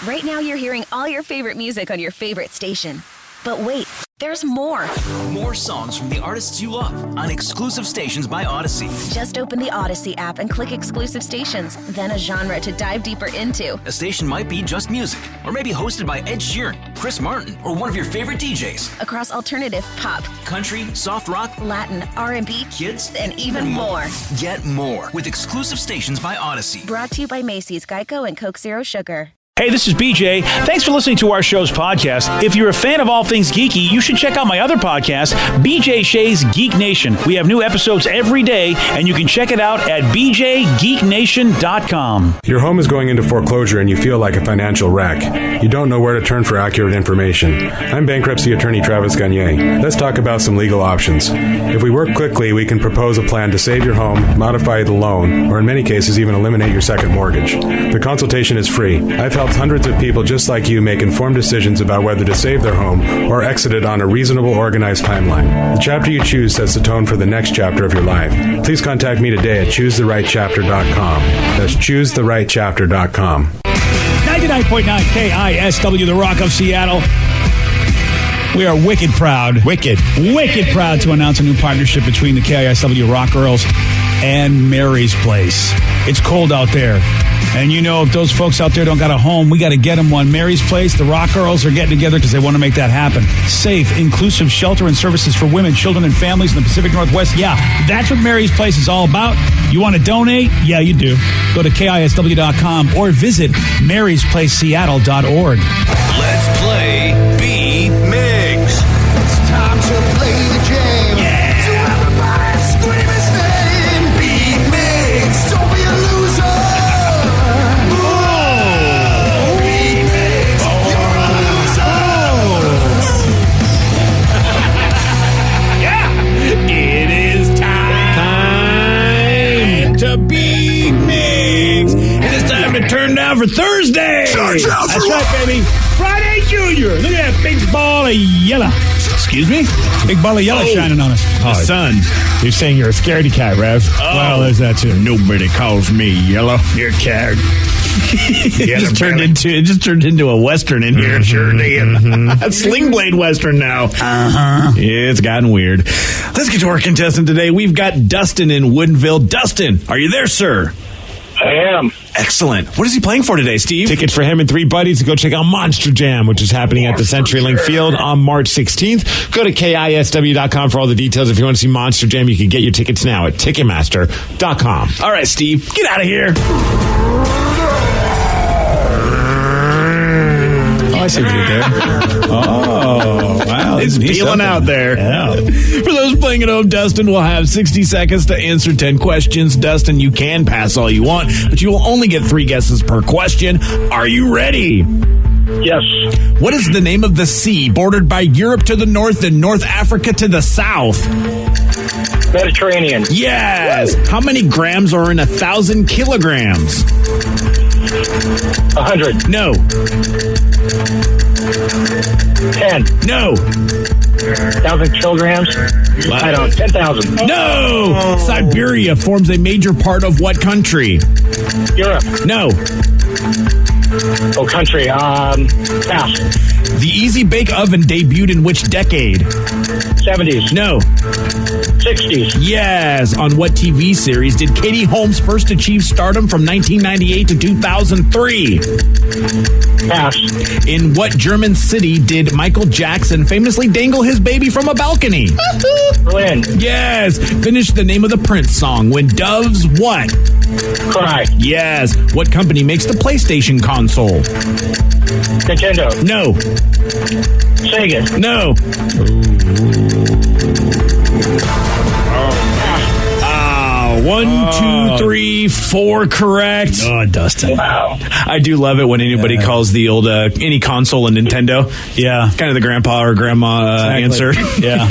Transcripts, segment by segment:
Right now you're hearing all your favorite music on your favorite station. But wait, there's more. More songs from the artists you love on exclusive stations by Odyssey. Just open the Odyssey app and click exclusive stations, then a genre to dive deeper into. A station might be just music, or maybe hosted by Ed Sheeran, Chris Martin, or one of your favorite DJs. Across alternative, pop, country, soft rock, Latin, R&B, kids, and even more. Get more with exclusive stations by Odyssey. Brought to you by Macy's, Geico, and Coke Zero Sugar. Hey, this is BJ. Thanks for listening to our show's podcast. If you're a fan of all things geeky, you should check out my other podcast, BJ Shea's Geek Nation. We have new episodes every day, and you can check it out at bjgeeknation.com. Your home is going into foreclosure and you feel like a financial wreck. You don't know where to turn for accurate information. I'm bankruptcy attorney Travis Gagne. Let's talk about some legal options. If we work quickly, we can propose a plan to save your home, modify the loan, or in many cases, even eliminate your second mortgage. The consultation is free. I've helped hundreds of people just like you make informed decisions about whether to save their home or exit it on a reasonable, organized timeline. The chapter you choose sets the tone for the next chapter of your life. Please contact me today at choosetherightchapter.com. That's choosetherightchapter.com. 99.9 KISW, The Rock of Seattle. We are wicked proud to announce a new partnership between the KISW Rock Girls and Mary's Place. It's cold out there. And you know, if those folks out there don't got a home, we got to get them one. Mary's Place, the Rock Girls are getting together because they want to make that happen. Safe, inclusive shelter and services for women, children, and families in the Pacific Northwest. Yeah, that's what Mary's Place is all about. You want to donate? Yeah, you do. Go to KISW.com or visit marysplaceseattle.org. Let's play B Migs. It's time to play the game. Yeah. So everybody scream his name. B Migs, don't be a loser. B Migs, you're a loser. Yeah, it is time to be Migs. And it's time to turn down for Thursday. That's right, baby. Friday Junior. Look at that big ball of yellow. Excuse me? Big ball of yellow shining on us. The sun. You're saying you're a scaredy cat, Rev. Well, there's that too. Nobody calls me yellow. You're cat. It just turned into a Western in here. Sure did. A Sling Blade Western now. Uh-huh. Yeah, it's gotten weird. Let's get to our contestant today. We've got Dustin in Woodinville. Dustin, are you there, sir? I am. Excellent. What is he playing for today, Steve? Tickets for him and three buddies to go check out Monster Jam, which is happening at the CenturyLink Field on March 16th. Go to KISW.com for all the details. If you want to see Monster Jam, you can get your tickets now at Ticketmaster.com. All right, Steve, get out of here. Oh, I see what you did there. Oh, wow. It's peeling out there. Yeah. For those playing at home, Dustin will have 60 seconds to answer 10 questions. Dustin, you can pass all you want, but you will only get 3 guesses per question. Are you ready? Yes. What is the name of the sea bordered by Europe to the north and North Africa to the south? Mediterranean. Yes. How many grams are in 1,000 kilograms? 100. No. 10. No. 1,000 kilograms. I don't. 10,000. No. Siberia forms a major part of what country? Europe. No. Oh, country. Pass. The Easy Bake Oven debuted in which decade? 70s. No. 60s. Yes. On what TV series did Katie Holmes first achieve stardom from 1998 to 2003? Pass. In what German city did Michael Jackson famously dangle his baby from a balcony? Berlin. Yes. Finish the name of the Prince song. When doves what? Cry. Yes. What company makes the PlayStation console? Nintendo. No. Sega. No. One, 2, 3, 4 correct. Oh, Dustin. Wow. I do love it when anybody calls the old any console a Nintendo. Yeah. Kind of the grandpa or grandma answer. Yeah.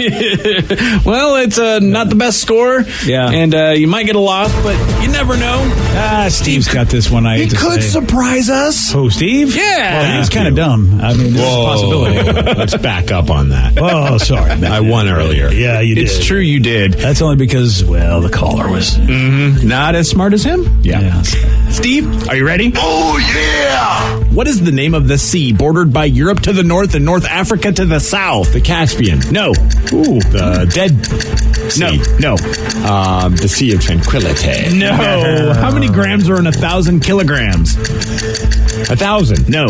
Well, it's not the best score. Yeah. And you might get a loss, but you never know. Steve's got this one. He could surprise us. Who, Steve? Yeah. Well, he's kind of dumb. I mean, there's a possibility. Let's back up on that. Oh, sorry. I won earlier. Yeah, you did. It's true you did. That's only because, well, the caller was years. Not as smart as him? Yeah. Steve, are you ready? Oh, yeah! What is the name of the sea bordered by Europe to the north and North Africa to the south? The Caspian. No. Ooh, the Dead Sea. No. The Sea of Tranquility. No. How many grams are in 1,000 kilograms? 1,000. No.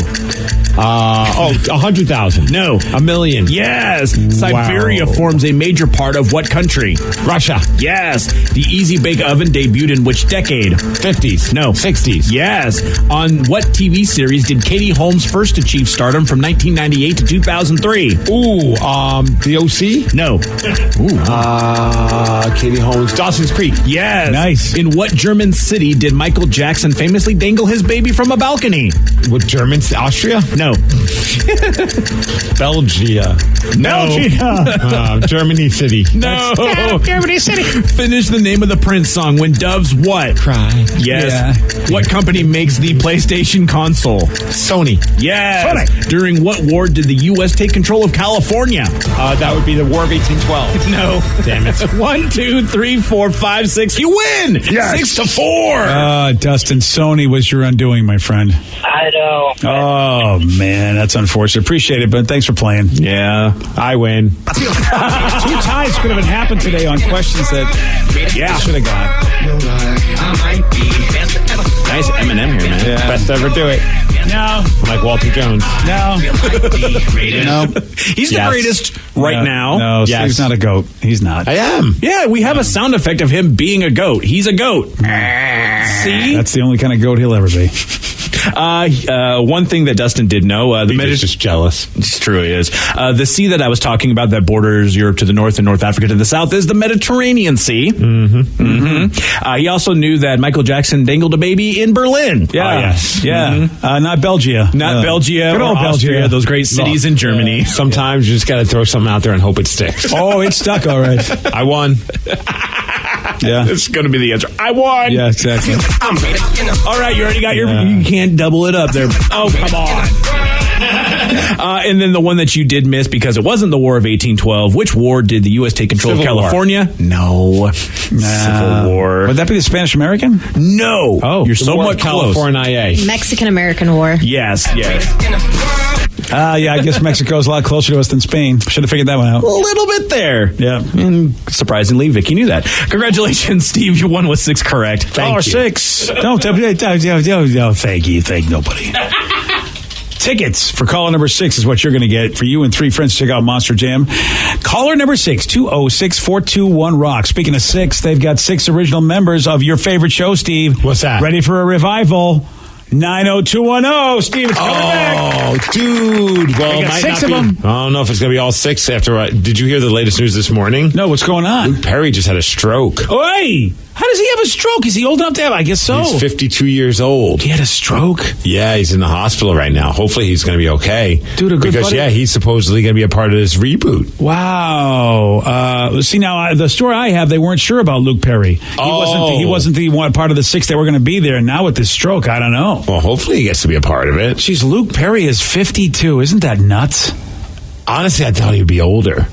100,000. No. 1,000,000. Yes. Siberia forms a major part of what country? Russia. Yes. The Easy Bake Oven debuted in which decade? 50s. No. 60s. Yes. On what TV series did Katie Holmes first achieve stardom from 1998 to 2003? Ooh, the OC? No. Katie Holmes. Dawson's Creek. Yes. Nice. In what German city did Michael Jackson famously dangle his baby from a balcony? With Germans? Austria? No. Belgia. No. Germany City. No. Germany City. Finish the name of the Prince song, When Doves What? Cry. Yes. Yeah. What company makes the PlayStation console? Sony. Yes. Sony. During what war did the U.S. take control of California? That would be the War of 1812. No. Damn it. 1, 2, 3, 4, 5, 6. You win. Yes. 6-4. Dustin, Sony was your undoing, my friend. I know. Oh, man, that's unfortunate. Appreciate it, but thanks for playing. Yeah. I win. 2 ties could have happened today on questions that should have got. Nice Eminem here, man. Yeah. Best ever do it. No. Like Walter Jones. No. He's the greatest right now. No, Yes. Steve's not a goat. He's not. I am. Yeah, we have a sound effect of him being a goat. He's a goat. See? That's the only kind of goat he'll ever be. One thing that Dustin did know, the He's just jealous. It's true, he is. The sea that I was talking about that borders Europe to the north and North Africa to the south is the Mediterranean Sea. He also knew that Michael Jackson dangled a baby in Berlin. Yeah. yes. Yeah. Not Belgium. Not Belgium Good or old Austria, Belgium. those great cities in Germany. Sometimes you just got to throw something out there and hope it sticks. Oh, it's stuck, all right. I won. Yeah. It's going to be the answer. I won. Yeah, exactly. All right, you already got your... You can't double it up there. Oh, come on. And then the one that you did miss because it wasn't the War of 1812. Which war did the U.S. take control of Civil War. California? No. Civil War. Would that be the Spanish-American? No. Oh. You're The War somewhat of close. California. Mexican-American War. Yes. Yeah, I guess Mexico's a lot closer to us than Spain. Should have figured that one out. A little bit there. Yeah. And surprisingly, Vicky knew that. Congratulations, Steve. You won with 6 correct. Thank you. 6. Don't thank you. Thank nobody. Tickets for caller number 6 is what you're going to get for you and 3 friends to check out Monster Jam. Caller number 6, 206-421-ROCK. Speaking of 6, they've got 6 original members of your favorite show, Steve. What's that? Ready for a revival. 90210. Steve, it's coming back. Oh, dude. Well, They it got might 6 not of be. them. I don't know if it's going to be all 6 after. Did you hear the latest news this morning? No, what's going on? Luke Perry just had a stroke. Oi! How does he have a stroke? Is he old enough to have? I guess so. He's 52 years old. He had a stroke? Yeah, he's in the hospital right now. Hopefully he's going to be okay. Dude, a good Because, buddy. he's supposedly going to be a part of this reboot. Wow. See, now, the story I have, they weren't sure about Luke Perry. He wasn't the one part of the 6 that were going to be there. And now with this stroke, I don't know. Well, hopefully he gets to be a part of it. Jeez, Luke Perry is 52. Isn't that nuts? Honestly, I thought he'd be older.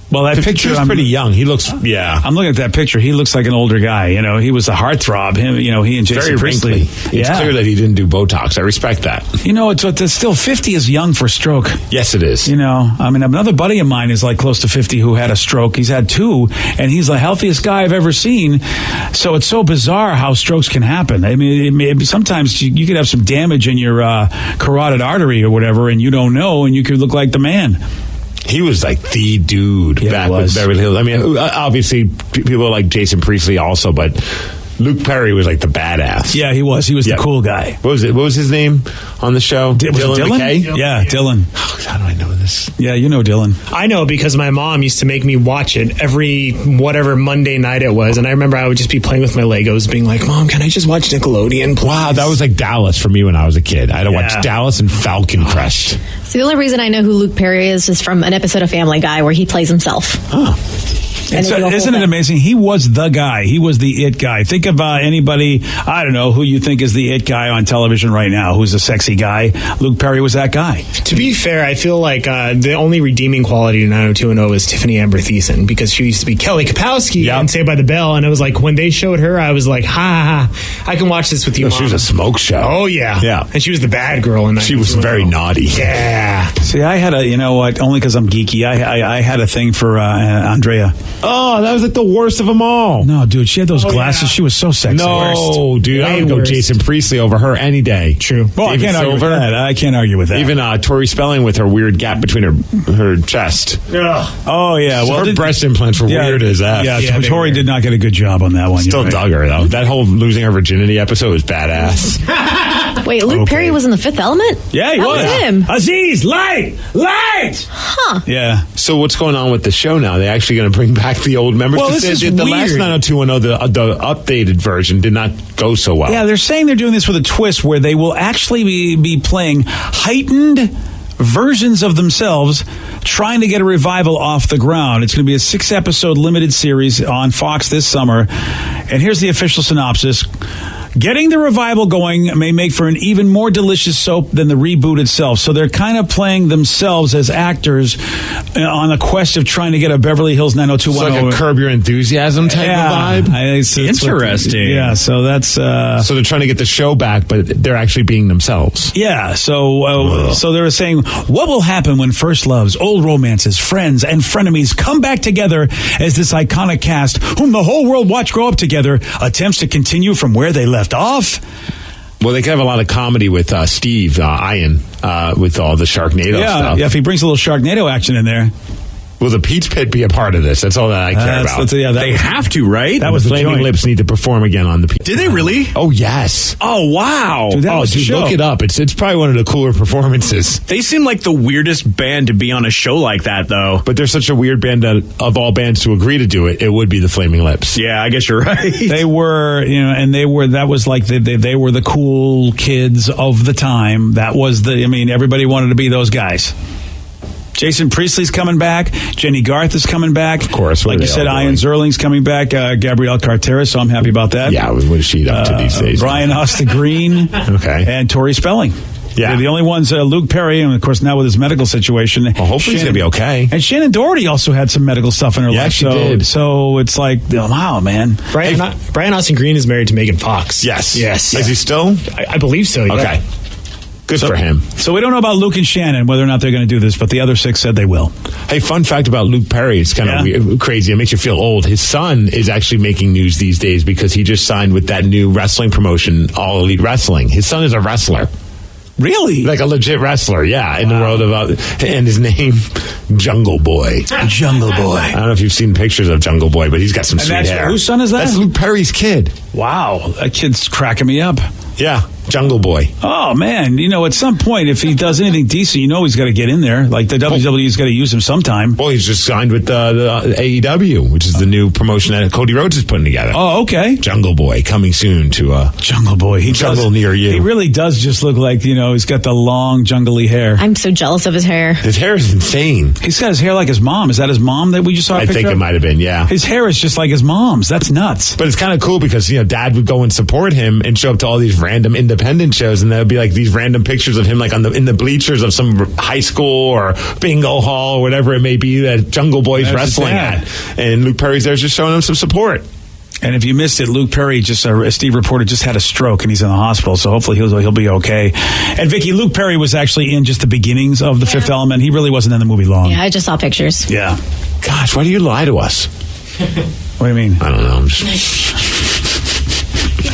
Well, that picture He's pretty young. He looks, I'm looking at that picture. He looks like an older guy. You know, he was a heartthrob. He and Jason very Priestley. wrinkly. It's clear that he didn't do Botox. I respect that. You know, it's still 50 is young for stroke. Yes, it is. You know, I mean, another buddy of mine is like close to 50 who had a stroke. He's had 2, and he's the healthiest guy I've ever seen. So it's so bizarre how strokes can happen. I mean, sometimes you could have some damage in your carotid artery or whatever, and you don't know, and you could look like the man. He was like the dude back with Beverly Hills. I mean, obviously, people like Jason Priestley also, but Luke Perry was like the badass. Yeah, he was. He was the cool guy. What was it? What was his name on the show? Dylan McKay? Yeah, Dylan. Oh, how do I know this? Yeah, you know Dylan. I know because my mom used to make me watch it every whatever Monday night it was. And I remember I would just be playing with my Legos being like, Mom, can I just watch Nickelodeon, please? Wow, that was like Dallas for me when I was a kid. I had to watch Dallas and Falcon Crest. So the only reason I know who Luke Perry is from an episode of Family Guy where he plays himself. Oh. Isn't it amazing? He was the guy. He was the it guy. Think of anybody, I don't know, who you think is the it guy on television right now, who's a sexy guy. Luke Perry was that guy. To be fair, I feel like the only redeeming quality to 90210 is Tiffany Amber Thiessen, because she used to be Kelly Kapowski on Saved by the Bell, and it was like, when they showed her, I was like, ha, I can watch this with you, Mom. She was a smoke show. Oh, yeah. Yeah. And she was the bad girl in that. She was very naughty. Yeah. See, I had you know what, only because I'm geeky, I had a thing for Andrea. Oh, that was like the worst of them all. No, dude, she had those glasses. Yeah. She was so sexy. No, dude, I would go Jason Priestley over her any day. True. Well, I can't argue with that. I can't argue with that. Even Tori Spelling with her weird gap between her chest. Oh, yeah. So her breast implants were weird as that. Yeah, Tori did not get a good job on that one. Still dug her, though. That whole losing her virginity episode was badass. Wait, Luke Perry was in The Fifth Element? Yeah, he was. was Him. Aziz, light! Huh. Yeah. So what's going on with the show now? They're actually going to bring back the old members? Well, this is the weird. last 90210, the updated version, did not go so well. Yeah, they're saying they're doing this with a twist where they will actually be playing heightened versions of themselves trying to get a revival off the ground. It's going to be a 6-episode limited series on Fox this summer. And here's the official synopsis. Getting the revival going may make for an even more delicious soap than the reboot itself. So they're kind of playing themselves as actors on a quest of trying to get a Beverly Hills 90210. It's like a Curb Your Enthusiasm type of vibe? Interesting. So that's... so they're trying to get the show back, but they're actually being themselves. Yeah, so they're saying, what will happen when first loves, old romances, friends, and frenemies come back together as this iconic cast, whom the whole world watched grow up together, attempts to continue from where they left off? Well, they could have a lot of comedy with Steve Ian with all the Sharknado stuff. Yeah, if he brings a little Sharknado action in there. Will the Peach Pit be a part of this? That's all that I care about. They have to, right? That was the Flaming joint. Lips need to perform again on the Peach Pit. Did they really? Oh, yes. Oh, wow. Dude, that was the show. Look it up. It's probably one of the cooler performances. They seem like the weirdest band to be on a show like that, though. But they're such a weird band that of all bands to agree to do it, it would be the Flaming Lips. Yeah, I guess you're right. They were, that was like they were the cool kids of the time. That was everybody wanted to be those guys. Jason Priestley's coming back. Jenny Garth is coming back. Of course. Like you said, Ian Zerling's coming back. Gabrielle Cartera, so I'm happy about that. Yeah, what is she up to these days? Brian Austin Green. Okay. And Tori Spelling. Yeah. They're the only ones, Luke Perry, and of course now with his medical situation. Well, hopefully he's going to be okay. And Shannon Doherty also had some medical stuff in her life. She did. So it's like, wow, man. Brian Austin Green is married to Megan Fox. Yes. Yes. Is he still? I believe so, yeah. Okay. Good for him. So we don't know about Luke and Shannon, whether or not they're going to do this, but the other 6 said they will. Hey, fun fact about Luke Perry. It's kind of weird, crazy. It makes you feel old. His son is actually making news these days because he just signed with that new wrestling promotion, All Elite Wrestling. His son is a wrestler. Really? Like a legit wrestler, yeah. In the world of... and his name, Jungle Boy. Jungle Boy. I don't know if you've seen pictures of Jungle Boy, but he's got some sweet hair. Whose son is that? That's Luke Perry's kid. Wow. That kid's cracking me up. Yeah, Jungle Boy. Oh, man. At some point, if he does anything decent, he's got to get in there. Like, the WWE's got to use him sometime. Well, he's just signed with the AEW, which is the new promotion that Cody Rhodes is putting together. Oh, okay. Jungle Boy coming soon to... Jungle Boy. Jungle near you. He really does just look like, he's got the long, jungly hair. I'm so jealous of his hair. His hair is insane. He's got his hair like his mom. Is that his mom that we just saw a I think it might have been, yeah. His hair is just like his mom's. That's nuts. But it's kind of cool because, Dad would go and support him and show up to all these random independent shows, and there would be like these random pictures of him like in the bleachers of some high school or bingo hall or whatever it may be that Jungle Boy's wrestling at. And Luke Perry's there just showing him some support. And if you missed it, Luke Perry Steve reported, just had a stroke and he's in the hospital. So hopefully he'll be okay. And Vicky, Luke Perry was actually in just the beginnings of The Fifth Element. He really wasn't in the movie long. Yeah, I just saw pictures. Yeah. Gosh, why do you lie to us? What do you mean? I don't know. I'm just... I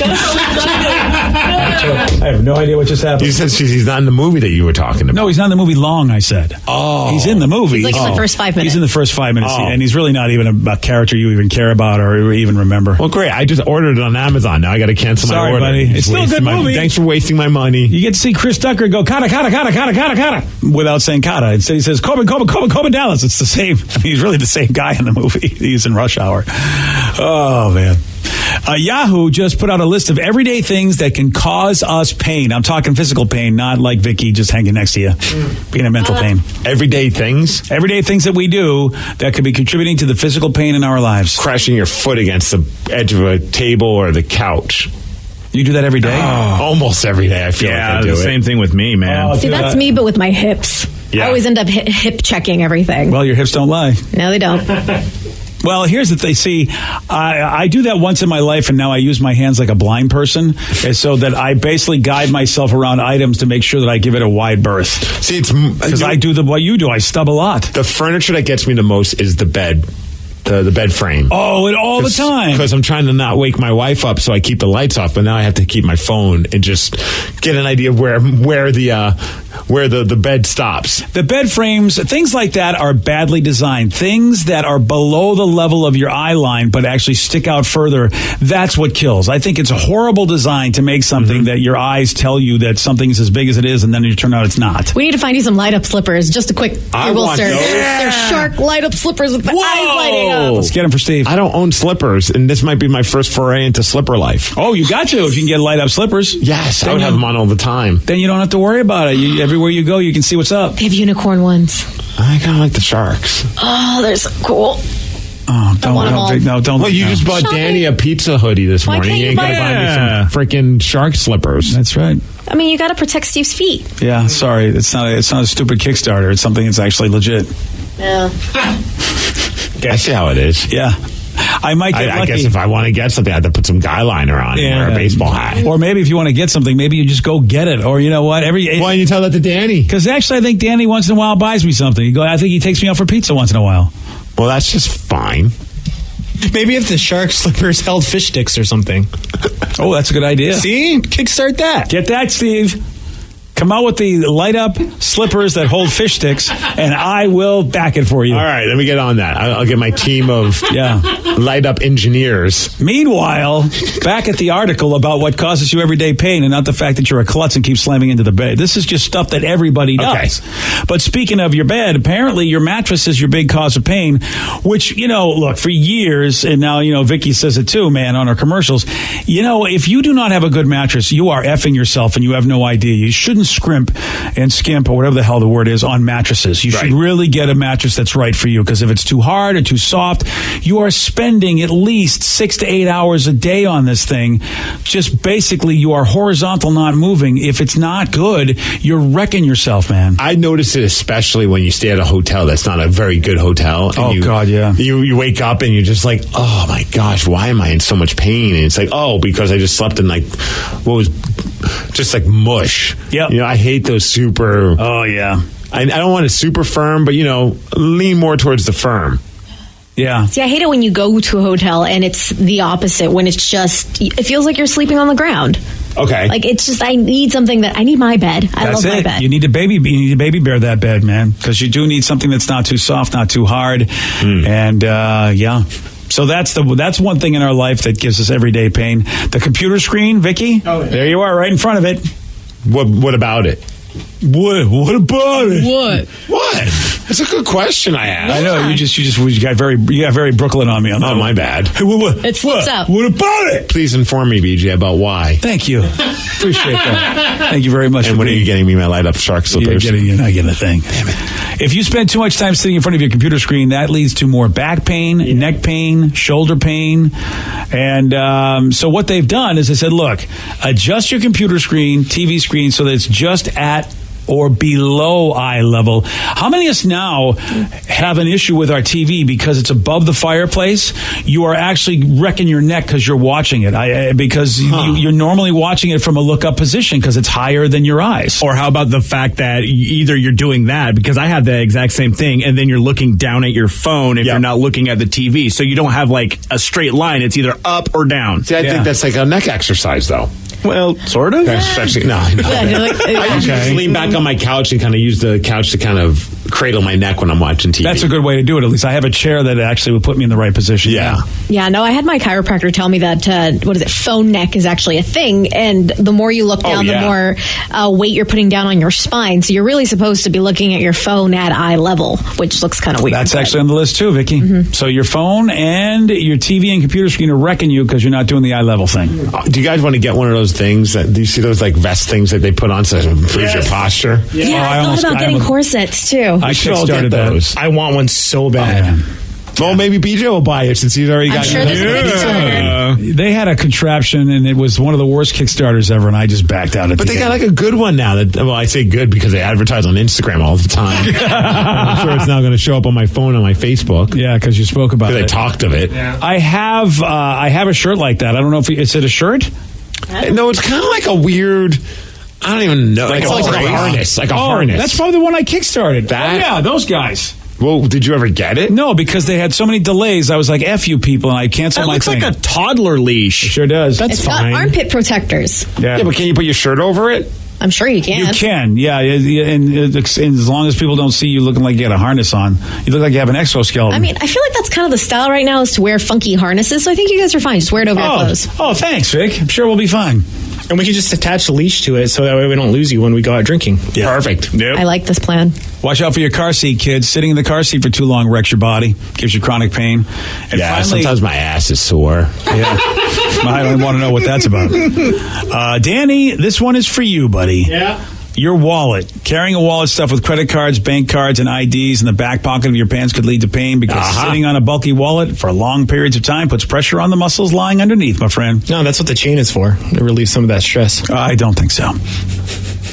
have no idea what just happened. You said he's not in the movie that you were talking about. No, he's not in the movie long, I said. Oh. He's in the movie. He's like in the first 5 minutes. He's in the first 5 minutes. And he's really not even a character you even care about or even remember. Well, great. I just ordered it on Amazon. Now I got to cancel my order. Sorry, buddy. It's still a good movie. Thanks for wasting my money. You get to see Chris Tucker go, kata, kata, kata, kata, kata, kata, without saying kata. Instead he says, Coben, Dallas. It's the same. He's really the same guy in the movie. He's in Rush Hour. Oh, man. Yahoo just put out a list of everyday things that can cause us pain. I'm talking physical pain, not like Vicky just hanging next to you, being in mental pain. Everyday things? Everyday things that we do that could be contributing to the physical pain in our lives. Crashing your foot against the edge of a table or the couch. You do that every day? Almost every day, I feel like I do the it. same thing with me, man. See, that's me, but with my hips. Yeah. I always end up hip checking everything. Well, your hips don't lie. No, they don't. Well, here's the thing. See, I do that once in my life, and now I use my hands like a blind person, so that I basically guide myself around items to make sure that I give it a wide berth. See, it's because I do what you do. I stub a lot. The furniture that gets me the most is the bed. The bed frame. Oh, and all the time. Because I'm trying to not wake my wife up, so I keep the lights off. But now I have to keep my phone and just get an idea of where the bed stops. The bed frames, things like that, are badly designed. Things that are below the level of your eye line, but actually stick out further. That's what kills. I think it's a horrible design to make something that your eyes tell you that something's as big as it is, and then you turn out it's not. We need to find you some light up slippers. Just a quick Google search. They're shark light up slippers with the eyes lighting up. Let's get them for Steve. I don't own slippers, and this might be my first foray into slipper life. Oh, you got to if you can get light up slippers. Yes, I would have them on all the time. Then you don't have to worry about it. Everywhere you go, you can see what's up. They have unicorn ones. I kind of like the sharks. Oh, they're so cool. Oh, don't. Well, you just bought Danny a pizza hoodie this Why morning. can't You you ain't got to buy buy me some freaking shark slippers. That's right. I mean, you got to protect Steve's feet. Yeah, sorry. It's not a stupid Kickstarter. It's something that's actually legit. Yeah. I see how it is. Yeah. I might get lucky. I guess if I want to get something, I have to put some guy liner on and wear a baseball hat. Or maybe if you want to get something, maybe you just go get it. Or you know what? Why don't you tell that to Danny? Because actually, I think Danny once in a while buys me something. I think he takes me out for pizza once in a while. Well, that's just fine. Maybe if the shark slippers held fish sticks or something. Oh, that's a good idea. See? Kickstart that. Get that, Steve. Come out with the light up slippers that hold fish sticks, and I will back it for you. All right, let me get on that. I'll get my team of light up engineers. Meanwhile, back at the article about what causes you everyday pain and not the fact that you're a klutz and keep slamming into the bed. This is just stuff that everybody does. Okay. But speaking of your bed, apparently your mattress is your big cause of pain, which, look, for years, and now, Vicky says it too, man, on her commercials, if you do not have a good mattress, you are effing yourself and you have no idea. You shouldn't scrimp and skimp or whatever the hell the word is on mattresses. You should really get a mattress that's right for you, because if it's too hard or too soft, you are spending at least 6 to 8 hours a day on this thing. Just basically, you are horizontal, not moving. If it's not good, you're wrecking yourself, man. I notice it especially when you stay at a hotel that's not a very good hotel. And God, yeah. You wake up and you're just like, oh my gosh, why am I in so much pain? And it's like, oh, because I just slept in what was just like mush. Yep. I hate those super. Oh, yeah. I don't want it super firm, but, lean more towards the firm. Yeah. See, I hate it when you go to a hotel and it's the opposite, when it feels like you're sleeping on the ground. Okay. Like, it's just, I need my bed. I love my bed. You need to baby bear that bed, man, because you do need something that's not too soft, not too hard. And, yeah. So that's one thing in our life that gives us everyday pain. The computer screen, Vicky. Oh, yeah. There you are, right in front of it. What about it? What about it? What? That's a good question I asked. I know you got very Brooklyn on me on that. Oh, my bad. It slips out. What about it? Please inform me, BJ, about why. Thank you. Appreciate that. Thank you very much. And when are you getting me my light up shark slippers? You're not getting a thing. Damn it. If you spend too much time sitting in front of your computer screen, that leads to more back pain, neck pain, shoulder pain. And so what they've done is they said, look, adjust your computer screen, TV screen, so that it's just at or below eye level. How many of us now have an issue with our TV because it's above the fireplace? You are actually wrecking your neck because you're watching it. Because you're normally watching it from a look-up position because it's higher than your eyes. Or how about the fact that either you're doing that, because I have the exact same thing, and then you're looking down at your phone if you're not looking at the TV. So you don't have like a straight line. It's either up or down. See, I think that's like a neck exercise, though. Well, sort of. Especially, no. Yeah, you're like, I usually just lean back on my couch and kind of use the couch to kind of cradle my neck when I'm watching TV. That's a good way to do it. At least I have a chair that actually would put me in the right position. Yeah. Yeah, no, I had my chiropractor tell me that, phone neck is actually a thing. And the more you look down, the more weight you're putting down on your spine. So you're really supposed to be looking at your phone at eye level, which looks kind of weird. That's actually on the list too, Vicky. Mm-hmm. So your phone and your TV and computer screen are wrecking you because you're not doing the eye level thing. Do you guys want to get one of those things? Do you see those like vest things that they put on so it improves your posture? Yeah, I thought about getting corsets too. I started those. I want one so bad. Well, maybe BJ will buy it since he's already got sure it. there's a Kickstarter. They had a contraption, and it was one of the worst Kickstarters ever, and I just backed out. But they got like a good one now. I say good because they advertise on Instagram all the time. I'm sure it's now going to show up on my phone on my Facebook. Yeah, because you spoke about it. I talked of it. Yeah. I have a shirt like that. I don't know if is it a shirt? No, it's kind of like a weird. I don't even know. It's like a harness. Like a harness. That's probably the one I kickstarted. That? Oh, yeah, those guys. Well, did you ever get it? No, because they had so many delays. I was like, F you people, and I canceled my thing. That looks like a toddler leash. It sure does. It's got armpit protectors. Yeah, but can you put your shirt over it? I'm sure you can. You can, yeah. And as long as people don't see you looking like you got a harness on, you look like you have an exoskeleton. I mean, I feel like that's kind of the style right now is to wear funky harnesses. So I think you guys are fine. Just wear it over your clothes. Oh, thanks, Vic. I'm sure we'll be fine. And we can just attach a leash to it so that way we don't lose you when we go out drinking. Yeah. Perfect. Yep. I like this plan. Watch out for your car seat, kids. Sitting in the car seat for too long wrecks your body, gives you chronic pain. And finally, sometimes my ass is sore. Yeah. I don't want to know what that's about. Danny, this one is for you, buddy. Yeah. Your wallet. Carrying a wallet stuffed with credit cards, bank cards, and IDs in the back pocket of your pants could lead to pain because sitting on a bulky wallet for long periods of time puts pressure on the muscles lying underneath, my friend. No, that's what the chain is for. To relieve some of that stress. I don't think so.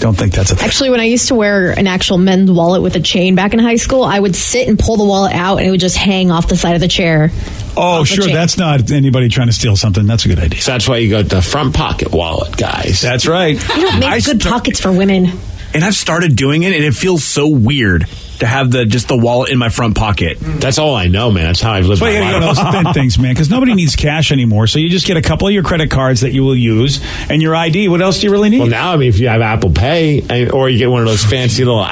Don't think that's a thing. Actually, when I used to wear an actual men's wallet with a chain back in high school, I would sit and pull the wallet out and it would just hang off the side of the chair. Oh, sure. That's not anybody trying to steal something. That's a good idea. So that's why you got the front pocket wallet, guys. That's right. You don't make good pockets for women. And I've started doing it, and it feels so weird to have the wallet in my front pocket. That's all I know, man. That's how I've lived my life. You gotta spend things, man, because nobody needs cash anymore. So you just get a couple of your credit cards that you will use and your ID. What else do you really need? Well, now, I mean, if you have Apple Pay, or you get one of those fancy little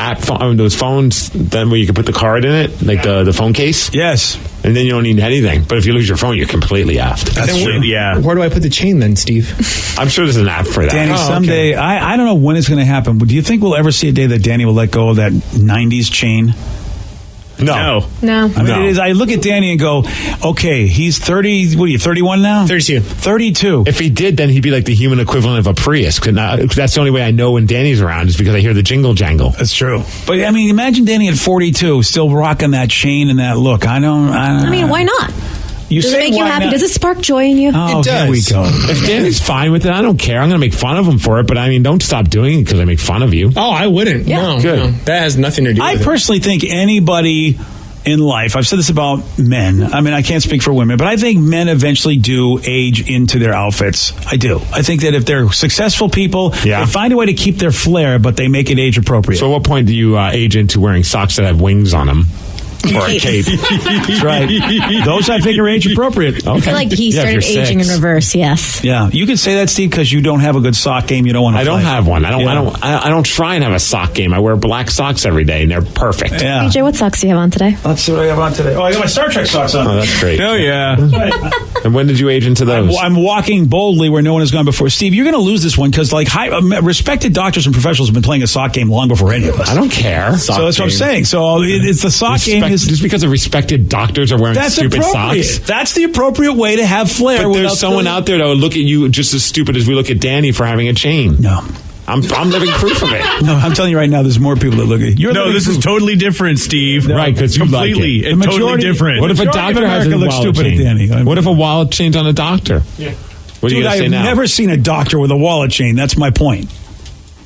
those phones then where you can put the card in it, like the phone case. Yes. And then you don't need anything. But if you lose your phone, you're completely effed. That's true. Yeah. Where do I put the chain then, Steve? I'm sure there's an app for that. Danny, someday, I don't know when it's going to happen, but do you think we'll ever see a day that Danny will let go of that 90s chain? No. I mean, it is. I look at Danny and go, okay, he's 30, what are you, 31 now? 32. 32. If he did, then he'd be like the human equivalent of a Prius. That's the only way I know when Danny's around is because I hear the jingle jangle. That's true. But, I mean, imagine Danny at 42 still rocking that chain and that look. I mean, why not? Does it make you happy? Does it spark joy in you? Oh, it does. Here we go. If Danny's fine with it, I don't care. I'm going to make fun of him for it, but I mean, don't stop doing it because I make fun of you. Oh, I wouldn't. Yeah. No, Good. no. That has nothing to do with it. I personally think anybody in life, I've said this about men, I mean, I can't speak for women, but I think men eventually do age into their outfits. I do. I think that if they're successful people, they find a way to keep their flair, but they make it age appropriate. So at what point do you age into wearing socks that have wings on them? Or a cape. That's right. Those I think are age appropriate. I feel like he started aging in reverse. Yes. Yeah, you could say that, Steve, because you don't have a good sock game. You don't want to. I don't have one. I don't try and have a sock game. I wear black socks every day, and they're perfect. Yeah. BJ, what socks do you have on today? Let's see what I have on today. Oh, I got my Star Trek socks on. Oh, that's great. Oh, yeah. And when did you age into those? I'm walking boldly where no one has gone before. Steve, you're going to lose this one because like respected doctors and professionals have been playing a sock game long before any of us. I don't care. So that's what I'm saying. So it's the sock game is just because of respected doctors are wearing stupid socks. That's the appropriate way to have flair. But there's someone out there that would look at you just as stupid as we look at Danny for having a chain. No. I'm living proof of it. No, I'm telling you right now, there's more people that look at you. No, this is totally different, Steve. Right, because you completely, like it. It's totally different. What if a doctor has a wallet chain? Danny. What if a wallet chain's on a doctor? Yeah. What are you going to say now? I've never seen a doctor with a wallet chain. That's my point.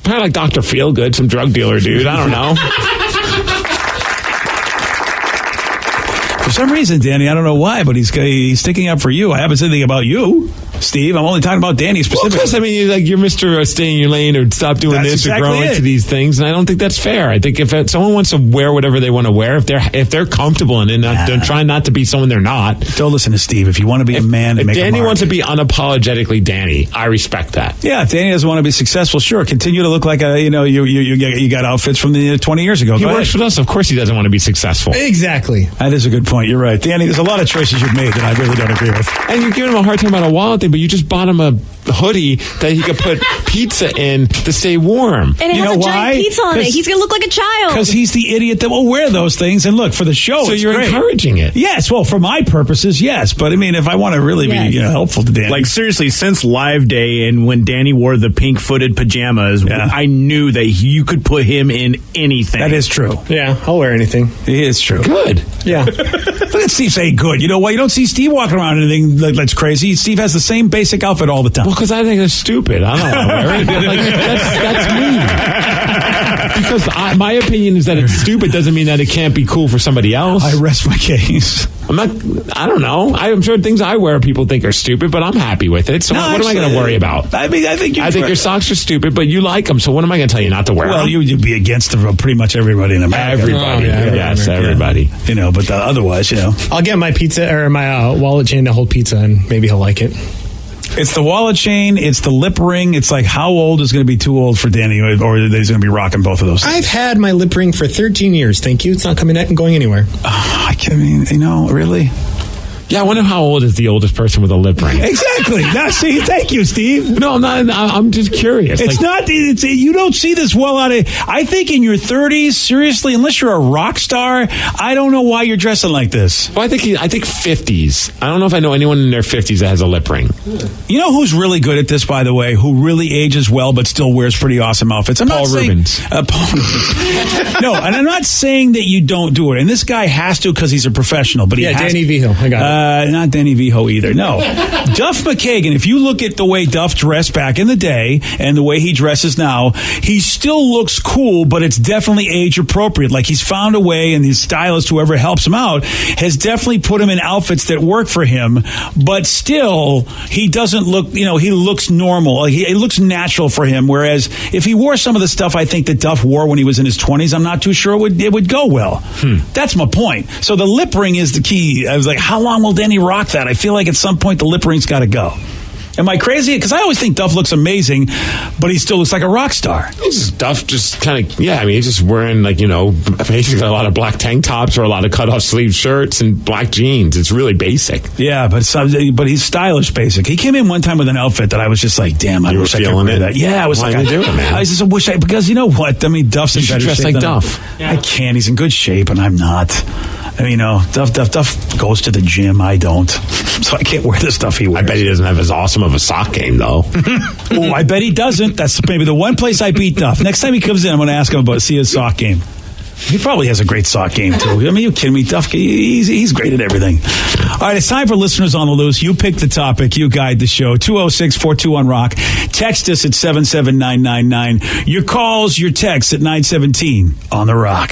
Probably like Dr. Feelgood, some drug dealer dude. I don't know. For some reason, Danny, I don't know why, but he's sticking up for you. I haven't said anything about you. Steve. I'm only talking about Danny specifically. Because, I mean, you're Mr. Stay in your lane or stop doing That's this exactly or grow into these things, and I don't think that's fair. I think if someone wants to wear whatever they want to wear, if they're comfortable in it, and trying not to be someone they're not. Don't listen to Steve. If you want to be a man, if make Danny a mark. wants to be unapologetically Danny, I respect that. Yeah, if Danny doesn't want to be successful, sure, continue to look like you got outfits from the 20 years ago. He works with us. Of course, he doesn't want to be successful. Exactly. That is a good point. You're right, Danny. There's a lot of choices you've made that I really don't agree with. And you're giving him a hard time about a wallet thing, but you just bought him a hoodie that he could put pizza in to stay warm. And it has a giant pizza on it. He's going to look like a child. Because he's the idiot that will wear those things. And look, for the show, so it's you're great. encouraging it. Yes, well, for my purposes, yes. But I mean, if I want to really be helpful to Danny. Like, seriously, since Live Day and when Danny wore the pink-footed pajamas, I knew that you could put him in anything. That is true. Yeah, I'll wear anything. It is true. Good. Yeah. Look at Steve say good. You know why? You don't see Steve walking around in anything that's crazy. Steve has the same basic outfit all the time. Well, because I think it's stupid. I don't want to wear it. Like, that's me. Because my opinion is that it's stupid doesn't mean that it can't be cool for somebody else. I rest my case. I don't know. I'm sure things I wear people think are stupid, but I'm happy with it. So what am I going to worry about? I mean, I think your socks are stupid, but you like them. So what am I going to tell you not to wear them? Well, you'd be against pretty much everybody in America. Everybody. Yes, everybody. Yeah. You know, but otherwise, you know. I'll get my pizza or my wallet chain to hold pizza, and maybe he'll like it. It's the wallet chain. It's the lip ring. It's like how old is going to be too old for Danny, or he's going to be rocking both of those things. I've had my lip ring for 13 years. Thank you. It's not coming out and going anywhere. I mean, really? Yeah, I wonder how old is the oldest person with a lip ring. Exactly. Now, see, thank you, Steve. No, I'm not. I'm just curious. It's not. You don't see this well out of. I think in your 30s, seriously, unless you're a rock star, I don't know why you're dressing like this. Well, I think 50s. I don't know if I know anyone in their 50s that has a lip ring. You know who's really good at this, by the way? Who really ages well but still wears pretty awesome outfits? Paul Rubens. Paul Rubens. No, and I'm not saying that you don't do it. And this guy has to because he's a professional. But he has Danny Vigil. I got it. Not Danny Vigil either. No. Duff McKagan, if you look at the way Duff dressed back in the day and the way he dresses now, he still looks cool, but it's definitely age appropriate. Like he's found a way, and his stylist, whoever helps him out, has definitely put him in outfits that work for him, but still, he doesn't look, he looks normal. Like it looks natural for him, whereas if he wore some of the stuff I think that Duff wore when he was in his 20s, I'm not too sure it would go well. That's my point. So the lip ring is the key. I was like, how long will Danny rock that? I feel like at some point the lip ring's got to go. Am I crazy? Because I always think Duff looks amazing, but he still looks like a rock star. Duff just kind of, he's just wearing basically a lot of black tank tops or a lot of cut-off sleeve shirts and black jeans. It's really basic. Yeah, but he's stylish basic. He came in one time with an outfit that I was just like, damn, I wish I could wear that. Yeah, I was like, do it, man? I just wish because you know what? I mean, Duff's in better shape. You should dress like Duff. I can't. He's in good shape, and I'm not. I mean, Duff goes to the gym. I don't. So I can't wear the stuff he wears. I bet he doesn't have as awesome of a sock game, though. Oh, I bet he doesn't. That's maybe the one place I beat Duff. Next time he comes in, I'm going to ask him about see his sock game. He probably has a great sock game, too. I mean, you kidding me? Duff, he's great at everything. All right, it's time for Listeners on the Loose. You pick the topic. You guide the show. 206-421-ROCK. Text us at 77999. Your calls, your texts at 917 on The Rock.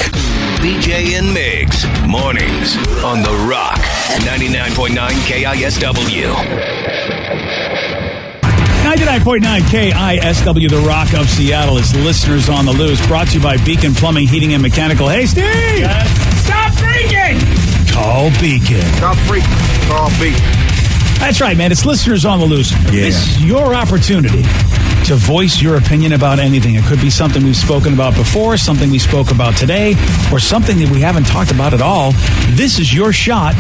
BJ and Migs, mornings on The Rock, 99.9 KISW. 99.9 KISW, The Rock of Seattle, is Listeners on the Loose, brought to you by Beacon Plumbing, Heating, and Mechanical. Hey, Steve! Yes. Stop freaking! Call Beacon. Stop freaking. Call Beacon. That's right, man. It's Listeners on the Loose. Yeah. This is your opportunity to voice your opinion about anything. It could be something we've spoken about before, something we spoke about today, or something that we haven't talked about at all. This is your shot.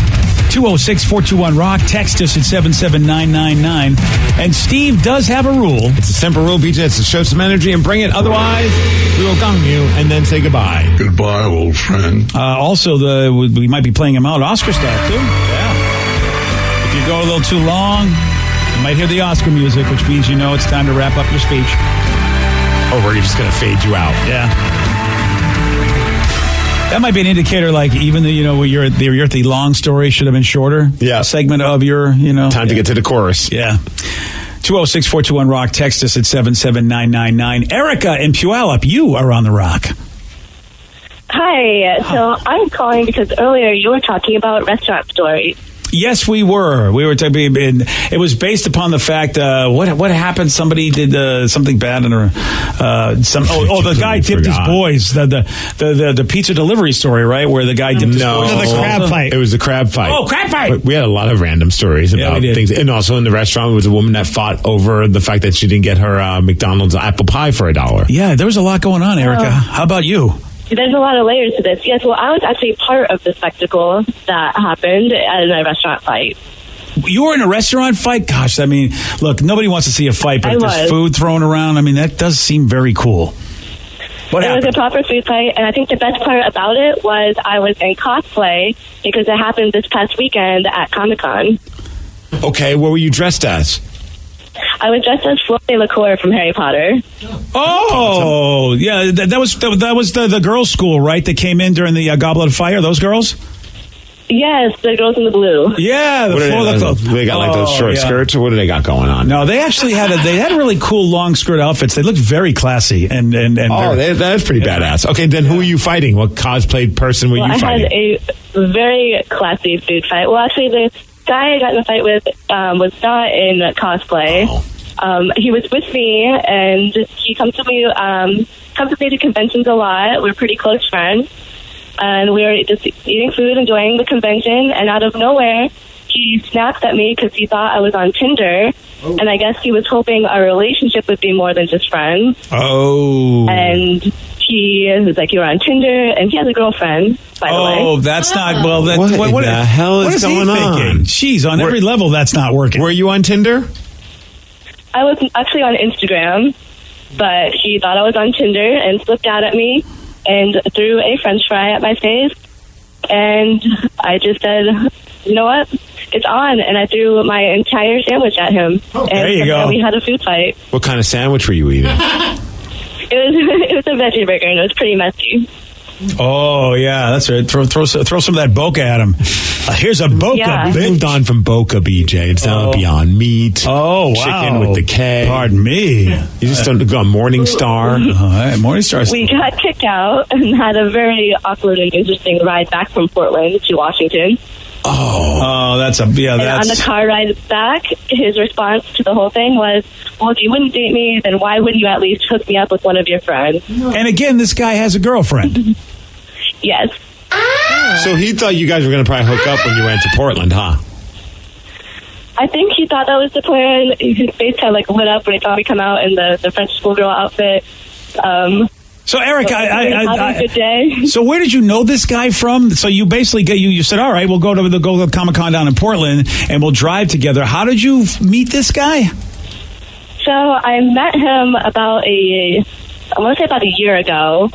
206-421-ROCK. Text us at 77999. And Steve does have a rule. It's a simple rule, BJ. It's to show some energy and bring it. Otherwise, we will gong you and then say goodbye. Goodbye, old friend. Also, we might be playing him out Oscar style, too. Yeah. If you go a little too long, you might hear the Oscar music, which means it's time to wrap up your speech. Or we're just going to fade you out. Yeah. That might be an indicator, like even though when you're at the long story should have been shorter. Yeah. Segment of your time to get to the chorus. Yeah. 206-421-ROCK. Text us at 77999. Erica in Puyallup, you are on The Rock. Hi. So I'm calling because earlier you were talking about restaurant stories. Yes, we were. We were talking. It was based upon the fact what happened. Somebody did something bad in her. The guy dipped his boys. The pizza delivery story, right? Where the guy dipped his boys. The crab fight. It was the crab fight. Oh, crab fight! We had a lot of random stories about things, and also in the restaurant was a woman that fought over the fact that she didn't get her McDonald's apple pie for $1. Yeah, there was a lot going on, Erica. How about you? There's a lot of layers to this. Yes, well, I was actually part of the spectacle that happened at a restaurant fight. You were in a restaurant fight? Gosh, I mean, look, nobody wants to see a fight, but if there's food thrown around, I mean, that does seem very cool. What happened? It was a proper food fight, and I think the best part about it was I was in cosplay because it happened this past weekend at Comic-Con. Okay, what were you dressed as? I was dressed as Fleur Delacour from Harry Potter. Oh, yeah, that was the girls' school, right? That came in during the Goblet of Fire. Those girls? Yes, the girls in the blue. Yeah, they got like those short skirts, or what do they got going on? No, they actually had really cool long skirt outfits. They looked very classy and that's pretty badass. Okay, then who are you fighting? What cosplayed person were you fighting? I had a very classy food fight. Well, actually, the guy I got in a fight with was not in cosplay. He was with me, and he comes with me to conventions a lot. We're pretty close friends, and we were just eating food, enjoying the convention, and out of nowhere, he snapped at me because he thought I was on Tinder, and I guess he was hoping our relationship would be more than just friends. Oh. And he was like, "You're on Tinder," and he has a girlfriend, by the way. Oh, that's not, well, what the hell is going on? Jeez, on every level, that's not working. Were you on Tinder? I was actually on Instagram, but he thought I was on Tinder and flipped out at me and threw a French fry at my face. And I just said, "You know what? It's on." And I threw my entire sandwich at him. Oh, and there you go. We had a food fight. What kind of sandwich were you eating? It was a veggie burger, and it was pretty messy. Oh, yeah, that's right. Throw some of that Boca at him. Here's a Boca. Yeah. We moved on from Boca, BJ. It's now Beyond Meat. Oh, wow. Chicken with the K. Pardon me. You just don't go on Morningstar. Morningstar. We got kicked out and had a very awkward and interesting ride back from Portland to Washington. Oh, that's on the car ride back, his response to the whole thing was, "Well, if you wouldn't date me, then why wouldn't you at least hook me up with one of your friends?" And again, this guy has a girlfriend. Yes. So he thought you guys were going to probably hook up when you went to Portland, huh? I think he thought that was the plan. His face kind of like lit up when he saw me come out in the French schoolgirl outfit. So, Eric, good day. So where did you know this guy from? So you basically you said, all right, we'll go to Comic-Con down in Portland and we'll drive together. How did you meet this guy? So I met him about a year ago.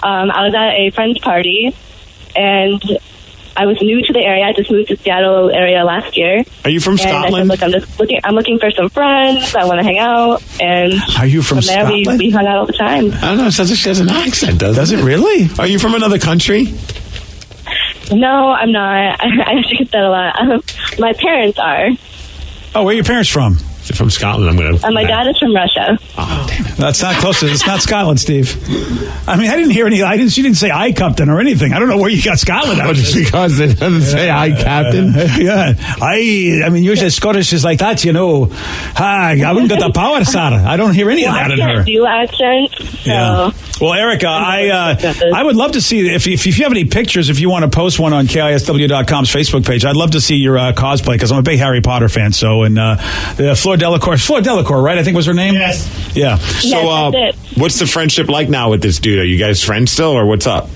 I was at a friend's party, and I was new to the area. I just moved to Seattle area last year. Are you from Scotland? I said, look, I'm looking for some friends. I want to hang out. And are you from Scotland? We hung out all the time. I don't know. It sounds like she has an accent, does it really? Are you from another country? No, I'm not. I actually get that a lot. My parents are. Oh, where are your parents from? They're from Scotland. My dad is from Russia. Oh, damn it. That's not close. It's not Scotland, Steve. I mean, I didn't hear any. She didn't say "I Captain" or anything. I don't know where you got Scotland out of. Just because it doesn't say "I Captain." Yeah, I mean, usually Scottish is like that, you know. I wouldn't get the power, Sarah. I don't hear any of that in her. I can't do accents. Yeah. Well, Erica, I would love to see if you have any pictures. If you want to post one on KISW.com's Facebook page, I'd love to see your cosplay because I'm a big Harry Potter fan. So, and Fleur Delacour, right? I think was her name. Yes. Yeah. So, what's the friendship like now with this dude? Are you guys friends still, or what's up?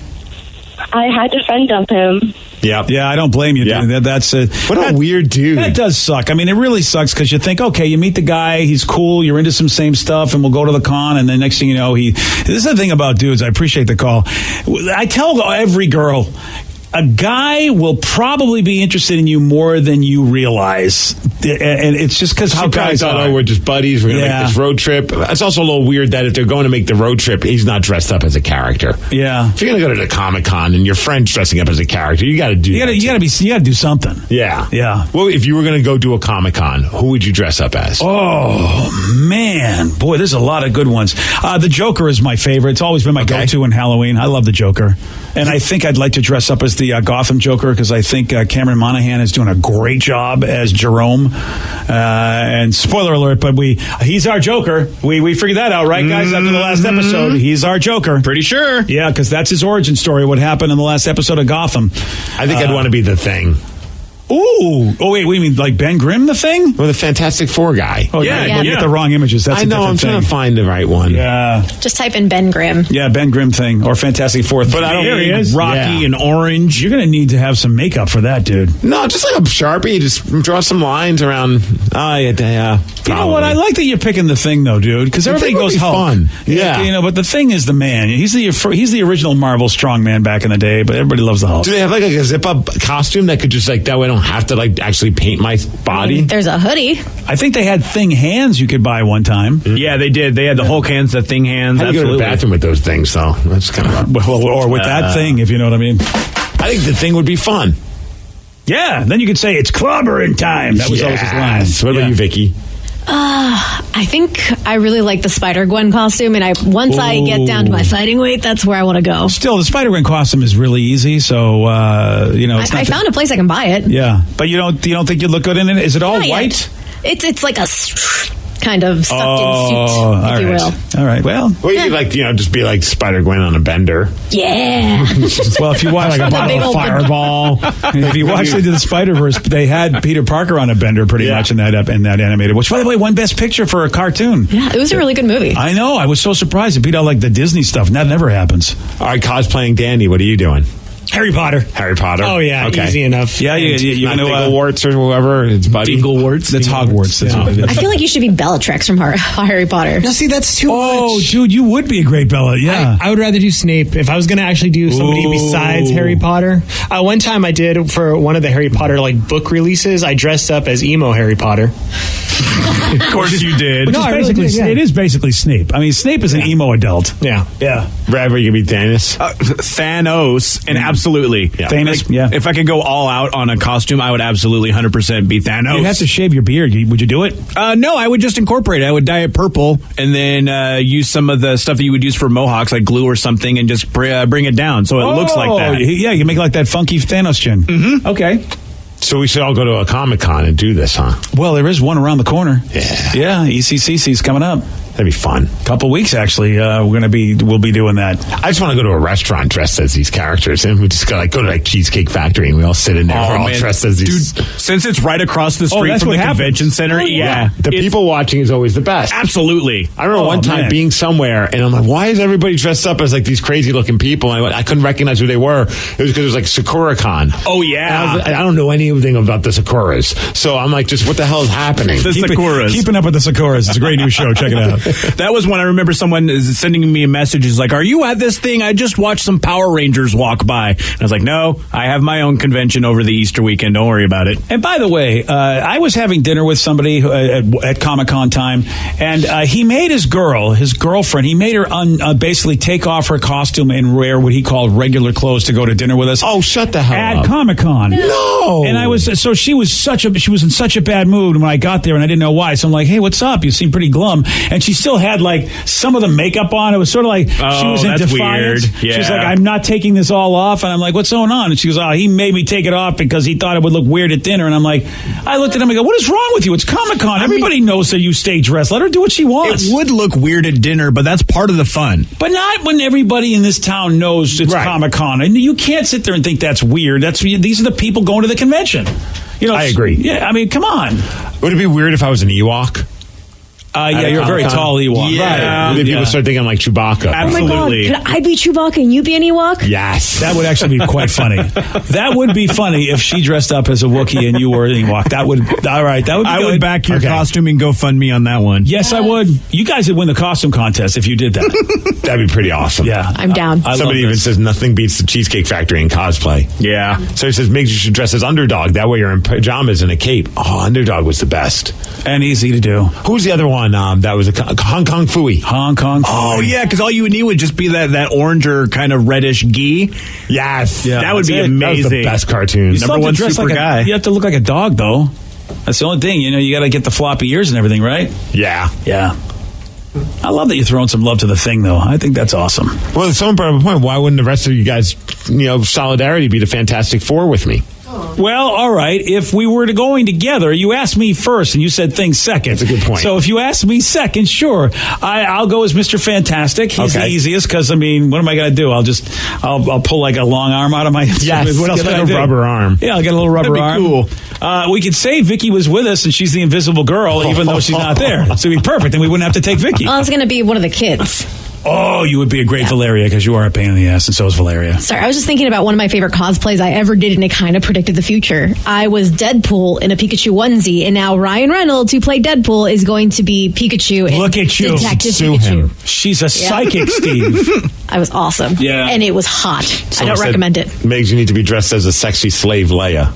I had to friend dump him. Yeah, I don't blame you, dude. That's what a weird dude. That does suck. I mean, it really sucks because you think, okay, you meet the guy, he's cool, you're into some same stuff, and we'll go to the con, and then next thing you know, this is the thing about dudes. I appreciate the call. I tell every girl, a guy will probably be interested in you more than you realize. And it's just because how guys thought, are. we're just buddies. We're going to make this road trip. It's also a little weird that if they're going to make the road trip, he's not dressed up as a character. Yeah. If you're going to go to the Comic-Con and your friend's dressing up as a character, you got to do You got to do something. Yeah. Yeah. Well, if you were going to go do a Comic-Con, who would you dress up as? Oh, man. Boy, there's a lot of good ones. The Joker is my favorite. It's always been my go-to in Halloween. I love the Joker. And I think I'd like to dress up as the Gotham Joker because I think Cameron Monaghan is doing a great job as Jerome. And spoiler alert, but he's our Joker. We figured that out, right, guys? After the last episode, he's our Joker. Pretty sure. Yeah, because that's his origin story, what happened in the last episode of Gotham. I think I'd want to be the Thing. Ooh. Oh, wait, you mean like Ben Grimm, the Thing? Or the Fantastic Four guy. Oh, yeah. You get the wrong images. That's I know, I'm trying to find the right one. Yeah. Just type in Ben Grimm. Yeah, Ben Grimm Thing or Fantastic Four. But I don't need Rocky and orange. You're going to need to have some makeup for that, dude. No, just like a Sharpie. Just draw some lines around. Yeah. You know what? I like that you're picking the Thing, though, dude, because everybody goes Hulk. Fun. Yeah. But the Thing is the man. He's the original Marvel strongman back in the day, but everybody loves the Hulk. Do they have like a zip-up costume that could just like, that way I don't have to like actually paint my body? There's a hoodie. I think they had Thing hands you could buy one time. Yeah, they did. They had the Hulk hands, the Thing hands. How do you go to the bathroom with those things, though? That's kind of or with that thing, if you know what I mean. I think the Thing would be fun. Yeah, then you could say it's clobbering time. That was always his line. So what about you, Vicky? I think I really like the Spider-Gwen costume, and once I get down to my fighting weight, that's where I want to go. Still, the Spider-Gwen costume is really easy, so it's I found a place I can buy it. Yeah, but you don't think you'd look good in it? Is it all white? It's like a kind of sucked in suit, if you will. All right. Well, you could just be like Spider-Gwen on a bender. Yeah. Well, if you watch like a bottle of Fireball, if you watch Into the Spider-Verse, they had Peter Parker on a bender pretty much in that animated. Which, by the way, won Best Picture for a cartoon. Yeah, it was a really good movie. I know. I was so surprised. It beat out like the Disney stuff, and that never happens. All right, cosplaying Danny. What are you doing? Harry Potter. Harry Potter. Oh, yeah. Okay. Easy enough. Yeah, you're going to... Dinglewarts or whoever. It's Buddy. Dinglewarts. That's Hogwarts. That's what it is. I feel like you should be Bellatrix from Harry Potter. No, see, that's too much. Oh, dude, you would be a great Bella. Yeah. I would rather do Snape if I was going to actually do somebody besides Harry Potter. One time I did for one of the Harry Potter book releases, I dressed up as emo Harry Potter. Of course you did. It is basically Snape. I mean, Snape is an emo adult. Yeah. Yeah. Brad, you could be Thanos. Thanos, and absolutely. Yeah. Thanos, yeah. If I could go all out on a costume, I would absolutely 100% be Thanos. You'd have to shave your beard. Would you do it? No, I would just incorporate it. I would dye it purple and then use some of the stuff that you would use for mohawks, like glue or something, and just bring it down so it looks like that. Yeah, you make like that funky Thanos chin. Mm-hmm. Okay. So we should all go to a Comic-Con and do this, huh? Well, there is one around the corner. Yeah. Yeah, ECCC's coming up. That'd be fun. Couple weeks, actually. We'll be doing that. I just want to go to a restaurant dressed as these characters, and we just go to Cheesecake Factory, and we all sit in there. We're all dressed as these. Dude, since it's right across the street from the convention center, the people watching is always the best. Absolutely. I remember one time being somewhere, and I'm like, why is everybody dressed up as like these crazy looking people? And I couldn't recognize who they were. It was because it was like SakuraCon. Oh yeah. I don't know anything about the Sakuras, so I'm like, just what the hell is happening? Sakuras. Keeping up with the Sakuras. It's a great new show. Check it out. That was when I remember someone sending me a message. Is like, are you at this thing? I just watched some Power Rangers walk by. And I was like, no, I have my own convention over the Easter weekend. Don't worry about it. And by the way, I was having dinner with somebody at Comic-Con time, and he made his girlfriend, he made her basically take off her costume and wear what he called regular clothes to go to dinner with us. Oh, shut the hell up. At Comic-Con. No. And she was in such a bad mood when I got there, and I didn't know why. So I'm like, hey, what's up? You seem pretty glum. And she still had like some of the makeup on. It was sort of like she was in defiance. Weird. Yeah. She's like, I'm not taking this all off. And I'm like, what's going on? And she goes, he made me take it off because he thought it would look weird at dinner. And I'm like, I looked at him and go, what is wrong with you? It's Comic-Con. Everybody knows that you stay dressed. Let her do what she wants. It would look weird at dinner, but that's part of the fun. But not when everybody in this town knows it's Comic-Con. And you can't sit there and think that's weird. These are the people going to the convention. I agree. Yeah, I mean, come on. Would it be weird if I was an Ewok? Yeah, you're a very tall Ewok. Yeah. Right. Then people start thinking I'm like Chewbacca. Absolutely. Oh my God, could I be Chewbacca and you be an Ewok? Yes. That would actually be quite funny. That would be funny if she dressed up as a Wookiee and you were an Ewok. That would be I good. would back your costume and GoFundMe on that one. Yes, I would. You guys would win the costume contest if you did that. That'd be pretty awesome. Yeah. I'm down. Somebody even says nothing beats the Cheesecake Factory in cosplay. Yeah. So he says, Migs, you should dress as Underdog. That way you're in pajamas and a cape. Oh, Underdog was the best. And easy to do. Who's the other one? That was Hong Kong Phooey. Hong Kong Phooey. Oh, yeah, because all you would need would just be that orange or kind of reddish gi. Yes. Yeah, that would be amazing. That was the best cartoon. Number one super guy. You have to look like a dog, though. That's the only thing. You got to get the floppy ears and everything, right? Yeah. Yeah. I love that you're throwing some love to the thing, though. I think that's awesome. Well, someone brought up a point. Why wouldn't the rest of you guys, solidarity be the Fantastic Four with me? Well, all right. If we were going together, you asked me first, and you said things second. That's a good point. So if you ask me second, sure, I'll go as Mr. Fantastic. He's the easiest because what am I going to do? I'll pull like a long arm out of my. Yes. What else Get can like I do? a rubber arm. Yeah, I'll get a little rubber arm. Cool. We could say Vicky was with us and she's the invisible girl, even though she's not there. So it'd be perfect, and we wouldn't have to take Vicky. I was going to be one of the kids. Oh, you would be a great Valeria because you are a pain in the ass, and so is Valeria. Sorry, I was just thinking about one of my favorite cosplays I ever did, and it kind of predicted the future. I was Deadpool in a Pikachu onesie, and now Ryan Reynolds, who played Deadpool, is going to be Pikachu in Look at you. Detective Sue Pikachu. him. She's a psychic, Steve. I was awesome. Yeah. And it was hot. I don't recommend it. Megs, you need to be dressed as a sexy slave Leia.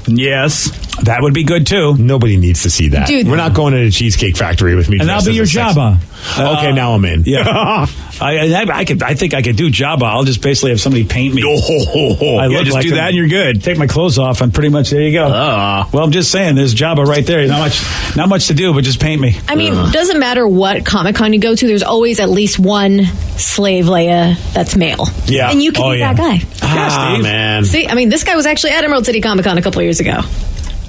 Yes, that would be good too. Nobody needs to see that. Dude. We're not going to the Cheesecake Factory with me. And I'll dressed be as your a sexy- Jabba. Okay, now I'm in. Yeah, I think I could do Jabba. I'll just basically have somebody paint me. I look just like do him. that and you're good. Take my clothes off and pretty much there you go. Well, I'm just saying, there's Jabba right there. Not much to do, but just paint me. I mean, doesn't matter what Comic-Con you go to, there's always at least one slave Leia that's male. Yeah. And you can be that guy. Steve. Man. See, I mean, this guy was actually at Emerald City Comic-Con a couple years ago.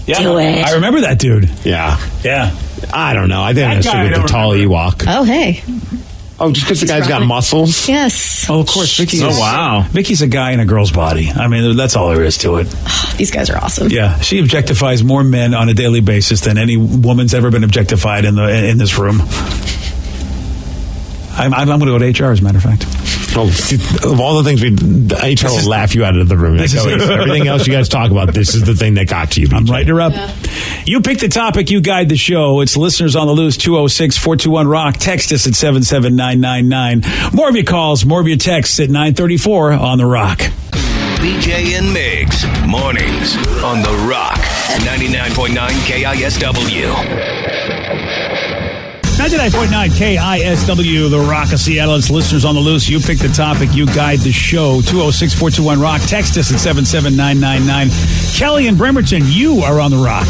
Yeah, Do it. I remember that dude. Yeah. Yeah. I don't know. I think I'm going to stick with the tall Ewok. Oh, hey. Oh, just because the guy's got muscles? Yes. Oh, of course, Vicky's. Oh, wow. Vicky's a guy in a girl's body. I mean, that's all there is to it. These guys are awesome. Yeah, she objectifies more men on a daily basis than any woman's ever been objectified in this room. I'm going to go to HR, as a matter of fact. Oh, of all the things HR will laugh you out of the room. Like, everything else you guys talk about, this is the thing that got to you, BJ. I'm writing her up. Yeah. You pick the topic, you guide the show. It's listeners on the loose, 206-421-ROCK. Text us at 77999. More of your calls, more of your texts at 934 on The Rock. BJ and Migs, mornings on The Rock, 99.9 KISW. 99.9 KISW, The Rock of Seattle. It's listeners on the loose. You pick the topic, you guide the show. 206-421-ROCK. Text us at 77999. Kelly and Bremerton, you are on The Rock.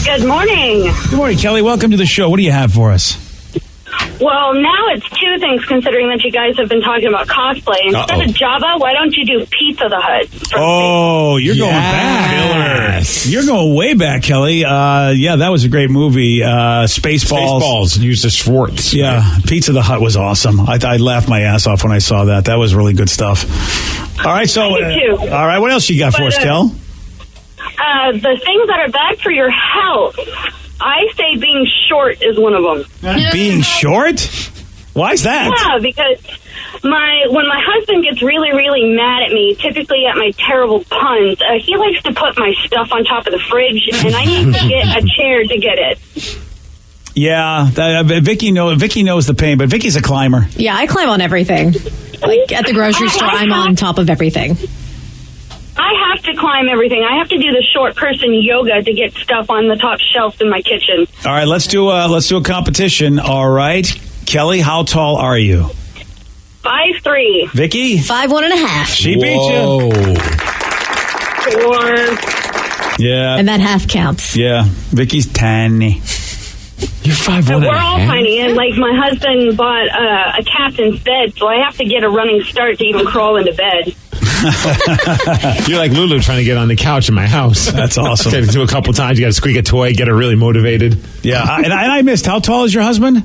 Good morning. Good morning, Kelly. Welcome to the show. What do you have for us? Well, now it's two things, considering that you guys have been talking about cosplay. Instead of Jabba, why don't you do Pizza the Hut? Oh, you're going back. You're going way back, Kelly. Yeah, that was a great movie. Spaceballs. Used as Schwartz. Yeah, right? Pizza the Hut was awesome. I laughed my ass off when I saw that. That was really good stuff. All right, so all right, what else you got for us, Kel? The things that are bad for your health. I say being short is one of them. Being short? Why is that? Yeah, because when my husband gets really, really mad at me, typically at my terrible puns, he likes to put my stuff on top of the fridge, and I need to get a chair to get it. Yeah, Vicky knows the pain, but Vicky's a climber. Yeah, I climb on everything. Like at the grocery store, I'm on top of everything. I have to climb everything. I have to do the short person yoga to get stuff on the top shelf in my kitchen. All right, let's do a competition. All right, Kelly, how tall are you? 5'3". Vicky? 5'1.5". She beat you. 4. Yeah, and that half counts. Yeah, Vicky's tiny. You're 5'1". We're all tiny, and like my husband bought a captain's bed, so I have to get a running start to even crawl into bed. You're like Lulu trying to get on the couch in my house. That's awesome. Got to do a couple times. You got to squeak a toy, get her really motivated. Yeah, and I missed. How tall is your husband?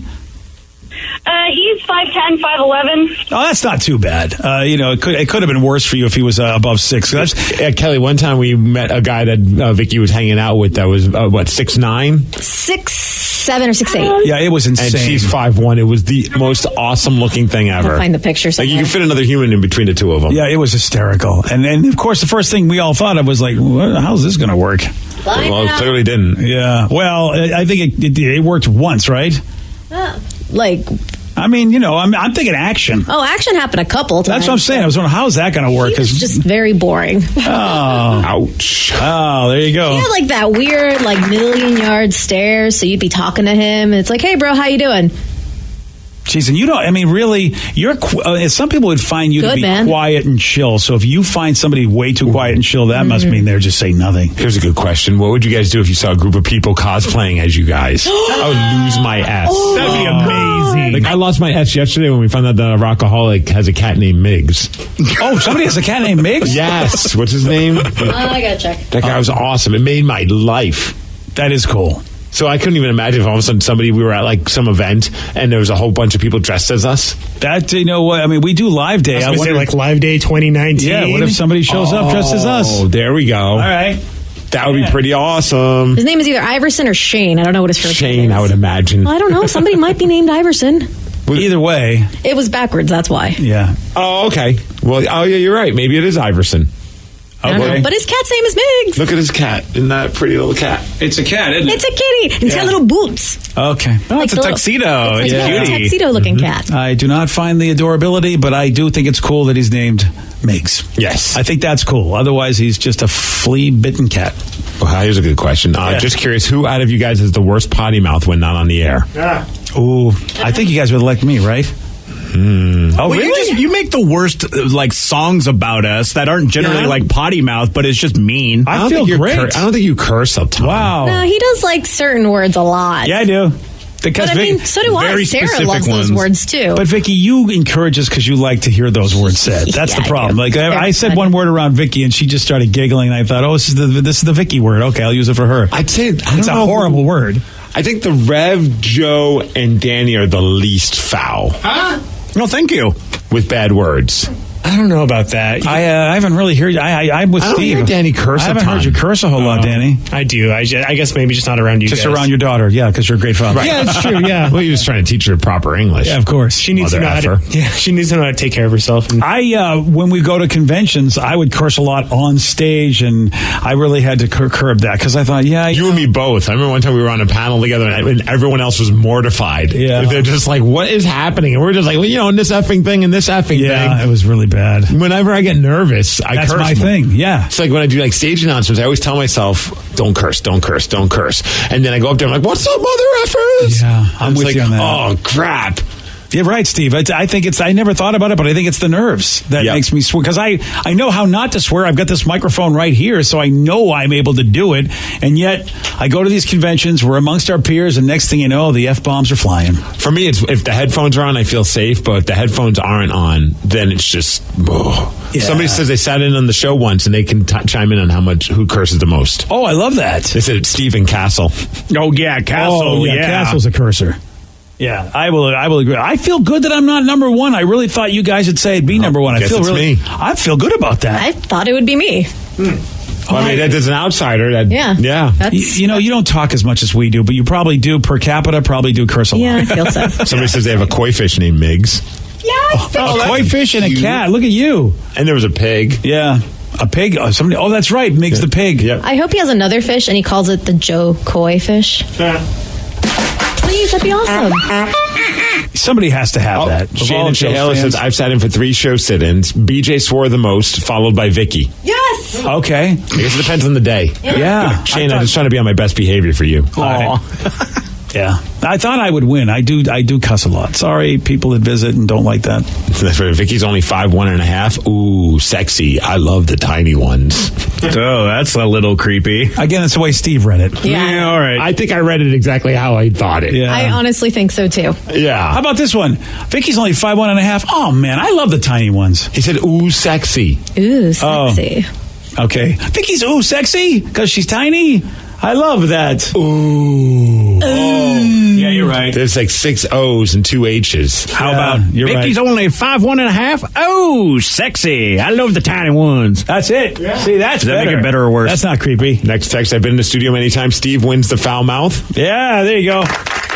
He's 5'10", 5'11". Oh, that's not too bad. It could have been worse for you if he was above 6. Kelly, one time we met a guy that Vicky was hanging out with that was 6'9"? 6'7" or 6'8". Yeah, it was insane. And she's 5'1". It was the most awesome looking thing ever. I'll find the picture somewhere. Like you can fit another human in between the two of them. Yeah, it was hysterical. And of course, the first thing we all thought of was like, how's this going to work? Well, it clearly didn't. Yeah. Well, I think it worked once, right? I mean, I'm thinking action. Oh, action happened a couple times. That's what I'm saying. I was wondering, how's that going to work? It's just very boring. Oh. Ouch. Oh, there you go. He had like that weird, million-yard stare, so you'd be talking to him, and it's like, hey, bro, how you doing? Jeez, and you don't, I mean, really, some people would find you to be quiet and chill. So if you find somebody way too quiet and chill, that must mean they're just saying nothing. Here's a good question. What would you guys do if you saw a group of people cosplaying as you guys? I would lose my S. That'd be amazing. Like, I lost my S yesterday when we found out the Rockaholic has a cat named Miggs. Oh, somebody has a cat named Miggs? Yes. What's his name? I gotta check. That guy was awesome. It made my life. That is cool. So I couldn't even imagine if all of a sudden we were at like some event and there was a whole bunch of people dressed as us. That, you know what? I mean, we do Live Day. I was going to say like Live Day 2019. Yeah, what if somebody shows up dressed as us? Oh, there we go. All right. That would be pretty awesome. His name is either Iverson or Shane. I don't know what his first name is. Shane, I would imagine. Well, I don't know. Somebody might be named Iverson. Either way. It was backwards, that's why. Yeah. Oh, okay. Well, yeah, you're right. Maybe it is Iverson. Okay. But his cat's name is Miggs. Look at his cat. Isn't that a pretty little cat? It's a cat, isn't it? It's a kitty. It's got little boots. Okay. Oh, it's a tuxedo. It's a tuxedo-looking cat. I do not find the adorability, but I do think it's cool that he's named Miggs. Yes. I think that's cool. Otherwise, he's just a flea-bitten cat. Well, here's a good question. Just curious, who out of you guys has the worst potty mouth when not on the air? Ooh, I think you guys would elect me, right? Oh, really? You make the worst songs about us that aren't generally like potty mouth, but it's just mean. I feel great. I don't think you curse up top. Wow. No, he does like certain words a lot. Yeah, I do. But I mean, so do I. Sarah loves those words too. But Vicky, you encourage us because you like to hear those words said. That's the problem. Like I said one word around Vicky, and she just started giggling. And I thought, this is the Vicky word. Okay, I'll use it for her. I'd say it's a horrible word. I think the Rev, Joe, and Danny are the least foul. Huh? No, thank you. With bad words. I don't know about that. I haven't really heard. I'm with Steve. I don't hear Danny curse. I haven't heard you curse a whole lot, Danny. I do. I guess maybe just not around you. Just guys. around your daughter, yeah, because you're a great father. Right. Yeah, it's true. Yeah. Well, you're just trying to teach her proper English. Yeah, of course. She needs to know how to. Yeah, she needs to know how to take care of herself. And when we go to conventions, I would curse a lot on stage, and I really had to curb that because I thought, you and me both. I remember one time we were on a panel together, and everyone else was mortified. Yeah, they're just like, "What is happening?" And we're just like, "Well, and this effing thing, and this effing thing." Yeah, it was really bad. Whenever I get nervous, I curse. That's my thing. Yeah, it's like when I do stage announcements, I always tell myself, "Don't curse, don't curse, don't curse," and then I go up there, I'm like, "What's up, mother effers?" Yeah, I'm with you on that. Oh crap. Yeah, right, Steve. I think I never thought about it, but I think it's the nerves that makes me swear. Because I know how not to swear. I've got this microphone right here, so I know I'm able to do it. And yet, I go to these conventions, we're amongst our peers, and next thing you know, the F-bombs are flying. For me, it's if the headphones are on, I feel safe. But if the headphones aren't on, then it's just... Yeah. Somebody says they sat in on the show once, and they can chime in on who curses the most. Oh, I love that. They said Stephen Castle. Oh, yeah, Castle. Oh, yeah. Castle's a cursor. Yeah, I will agree. I feel good that I'm not number one. I really thought you guys would say it'd be number one. I feel good about that. I thought it would be me. Well, I mean, that's an outsider. Yeah. You don't talk as much as we do, but you probably do per capita. Probably do curse a lot. Yeah, I feel so. Somebody says they have a koi fish named Miggs. Yeah, a koi fish and a cat. Look at you. And there was a pig. Yeah. A pig? Oh, that's right. Miggs the pig. Yep. I hope he has another fish and he calls it the Joe Koi fish. Please, that'd be awesome. Somebody has to have that. Shannon Shahela says, I've sat in for 3 show sit-ins. BJ swore the most, followed by Vicky. Yes! Okay. I guess it depends on the day. Yeah. Shane, I'm just trying to be on my best behavior for you. Yeah. I thought I would win. I do cuss a lot. Sorry, people that visit and don't like that. That's right. Vicky's only 5'1.5". Ooh, sexy. I love the tiny ones. Oh, that's a little creepy. Again, it's the way Steve read it. Yeah. All right. I think I read it exactly how I thought it. Yeah. I honestly think so too. Yeah. How about this one? Vicky's only 5'1.5". Oh man, I love the tiny ones. He said, "Ooh, sexy." Ooh, sexy. Oh. Okay. Vicky's ooh sexy because she's tiny. I love that. Ooh. Oh. Yeah, you're right. There's like 6 O's and 2 H's. How about Vicky's only 5'1.5"? Oh, sexy. I love the tiny ones. That's it. Yeah. See, that's Does that better. make it better or worse? That's not creepy. Next text, I've been in the studio many times. Steve wins the foul mouth. Yeah, there you go.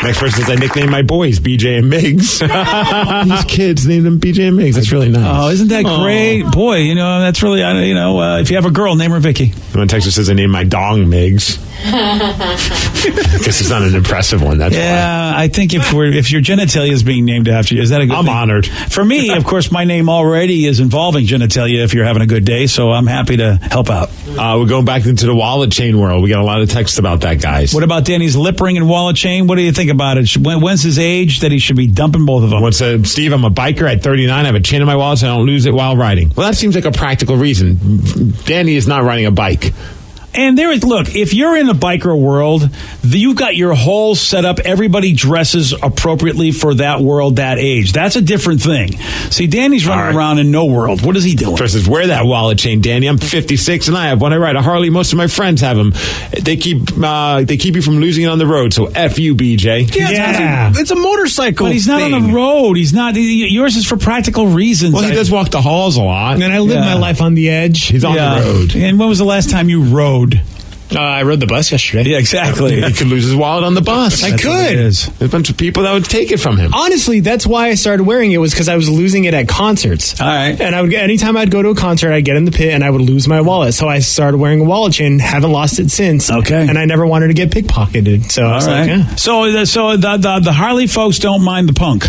Next person says, I nicknamed my boys BJ and Miggs. These kids named them BJ and Miggs. That's really nice. Oh, isn't that great? Boy, that's really, if you have a girl, name her Vicky. One texter says, I named my dong Miggs. Because it's not an impressive one. That's why. I think if your genitalia is being named after you, is that a good thing? I'm honored. For me, of course, my name already is involving genitalia if you're having a good day, so I'm happy to help out. We're going back into the wallet chain world. We got a lot of texts about that, guys. What about Danny's lip ring and wallet chain? What do you think think about it? When's his age that he should be dumping both of them? Steve, I'm a biker at 39. I have a chain in my wallet so I don't lose it while riding. Well, that seems like a practical reason. Danny is not riding a bike. And look, if you're in the biker world, you've got your whole setup. Everybody dresses appropriately for that world, that age. That's a different thing. See, Danny's running around in no world. What is he doing? Versus wear that wallet chain, Danny. I'm 56 and I have one. I ride a Harley. Most of my friends have them. They keep you from losing it on the road. So F you, BJ. Yeah. It's a motorcycle. But he's not on the road. He's not. Yours is for practical reasons. Well, he does walk the halls a lot. And I live my life on the edge. He's on the road. And when was the last time you rode? I rode the bus yesterday. Yeah, exactly. He could lose his wallet on the bus. I could. There's a bunch of people that would take it from him. Honestly, that's why I started wearing it, was because I was losing it at concerts. All right. And anytime I'd go to a concert, I'd get in the pit and I would lose my wallet. So I started wearing a wallet chain. Haven't lost it since. Okay. And I never wanted to get pickpocketed. So I was like, yeah. So the Harley folks don't mind the punk.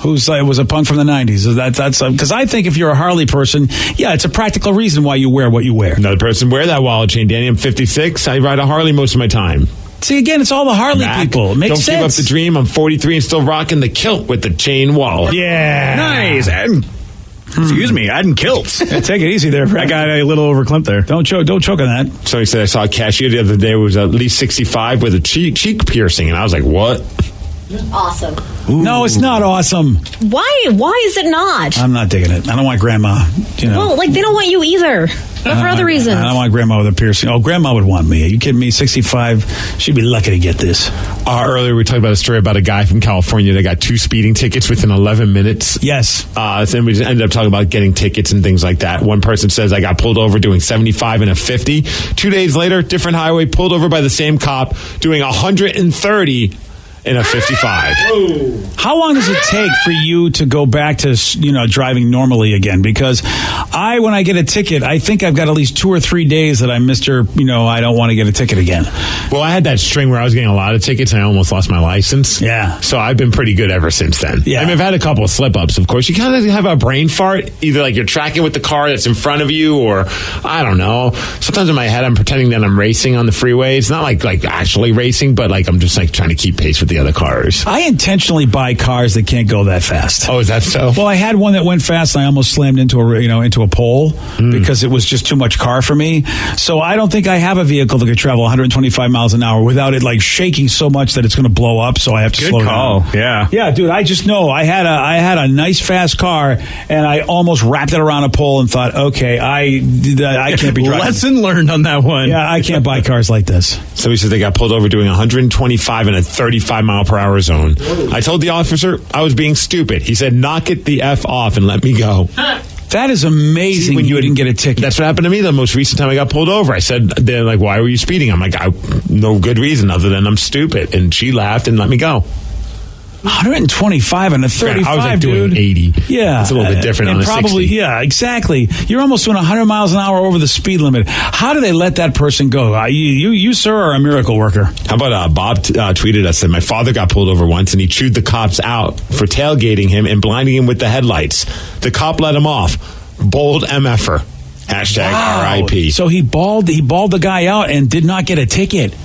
Who's was a punk from the 90s. That's because I think if you're a Harley person, yeah, it's a practical reason why you wear what you wear. Another person wear that wallet chain, Danny. I'm 56. I ride a Harley most of my time. See, again, it's all the Harley people. It makes sense. Don't give up the dream. I'm 43 and still rocking the kilt with the chain wallet. Yeah. Nice. Excuse me, I didn't kilts. Yeah, take it easy there, Brad. I got a little overclimped there. Don't choke on that. Somebody said I saw a cashier the other day who was at least 65 with a cheek piercing, and I was like, what? Awesome. Ooh. No, it's not awesome. Why is it not? I'm not digging it. I don't want grandma. Well, they don't want you either. But for other reasons. I don't want grandma with a piercing. Oh, grandma would want me. Are you kidding me? 65. She'd be lucky to get this. Earlier we talked about a story about a guy from California that got 2 speeding tickets within 11 minutes. Yes. Then we just ended up talking about getting tickets and things like that. One person says, I got pulled over doing 75 and a 50. 2 days later, different highway, pulled over by the same cop doing 130 in a 55. How long does it take for you to go back to driving normally again? Because when I get a ticket, I think I've got at least 2 or 3 days that I'm I don't want to get a ticket again. Well, I had that string where I was getting a lot of tickets and I almost lost my license. Yeah. So I've been pretty good ever since then. Yeah. I mean, I've had a couple of slip-ups, of course. You kind of have a brain fart, either like you're tracking with the car that's in front of you or, I don't know. Sometimes in my head I'm pretending that I'm racing on the freeway. It's not like actually racing, but like I'm just like trying to keep pace with the other cars. I intentionally buy cars that can't go that fast. Oh, is that so? Well, I had one that went fast and I almost slammed into a pole because it was just too much car for me. So I don't think I have a vehicle that could travel 125 miles an hour without it like shaking so much that it's going to blow up. So I have to slow down. Yeah. Yeah, dude, I just know I had a nice fast car and I almost wrapped it around a pole and thought, okay, I can't be driving. Lesson learned on that one. Yeah, I can't buy cars like this. Somebody said they got pulled over doing 125 in a 35 mile per hour zone. I told the officer I was being stupid. He said, knock it the F off and let me go. That is amazing. When you didn't get a ticket. That's what happened to me the most recent time I got pulled over. I said, they're like, why were you speeding? I'm like, no good reason other than I'm stupid. And she laughed and let me go. 125 and a 35, I was like doing dude. 80. Yeah. It's a little bit different on a 60. Yeah, exactly. You're almost doing 100 miles an hour over the speed limit. How do they let that person go? You sir, are a miracle worker. How about Bob tweeted us that my father got pulled over once and he chewed the cops out for tailgating him and blinding him with the headlights. The cop let him off. Bold MFer. Hashtag RIP. So he bawled the guy out and did not get a ticket.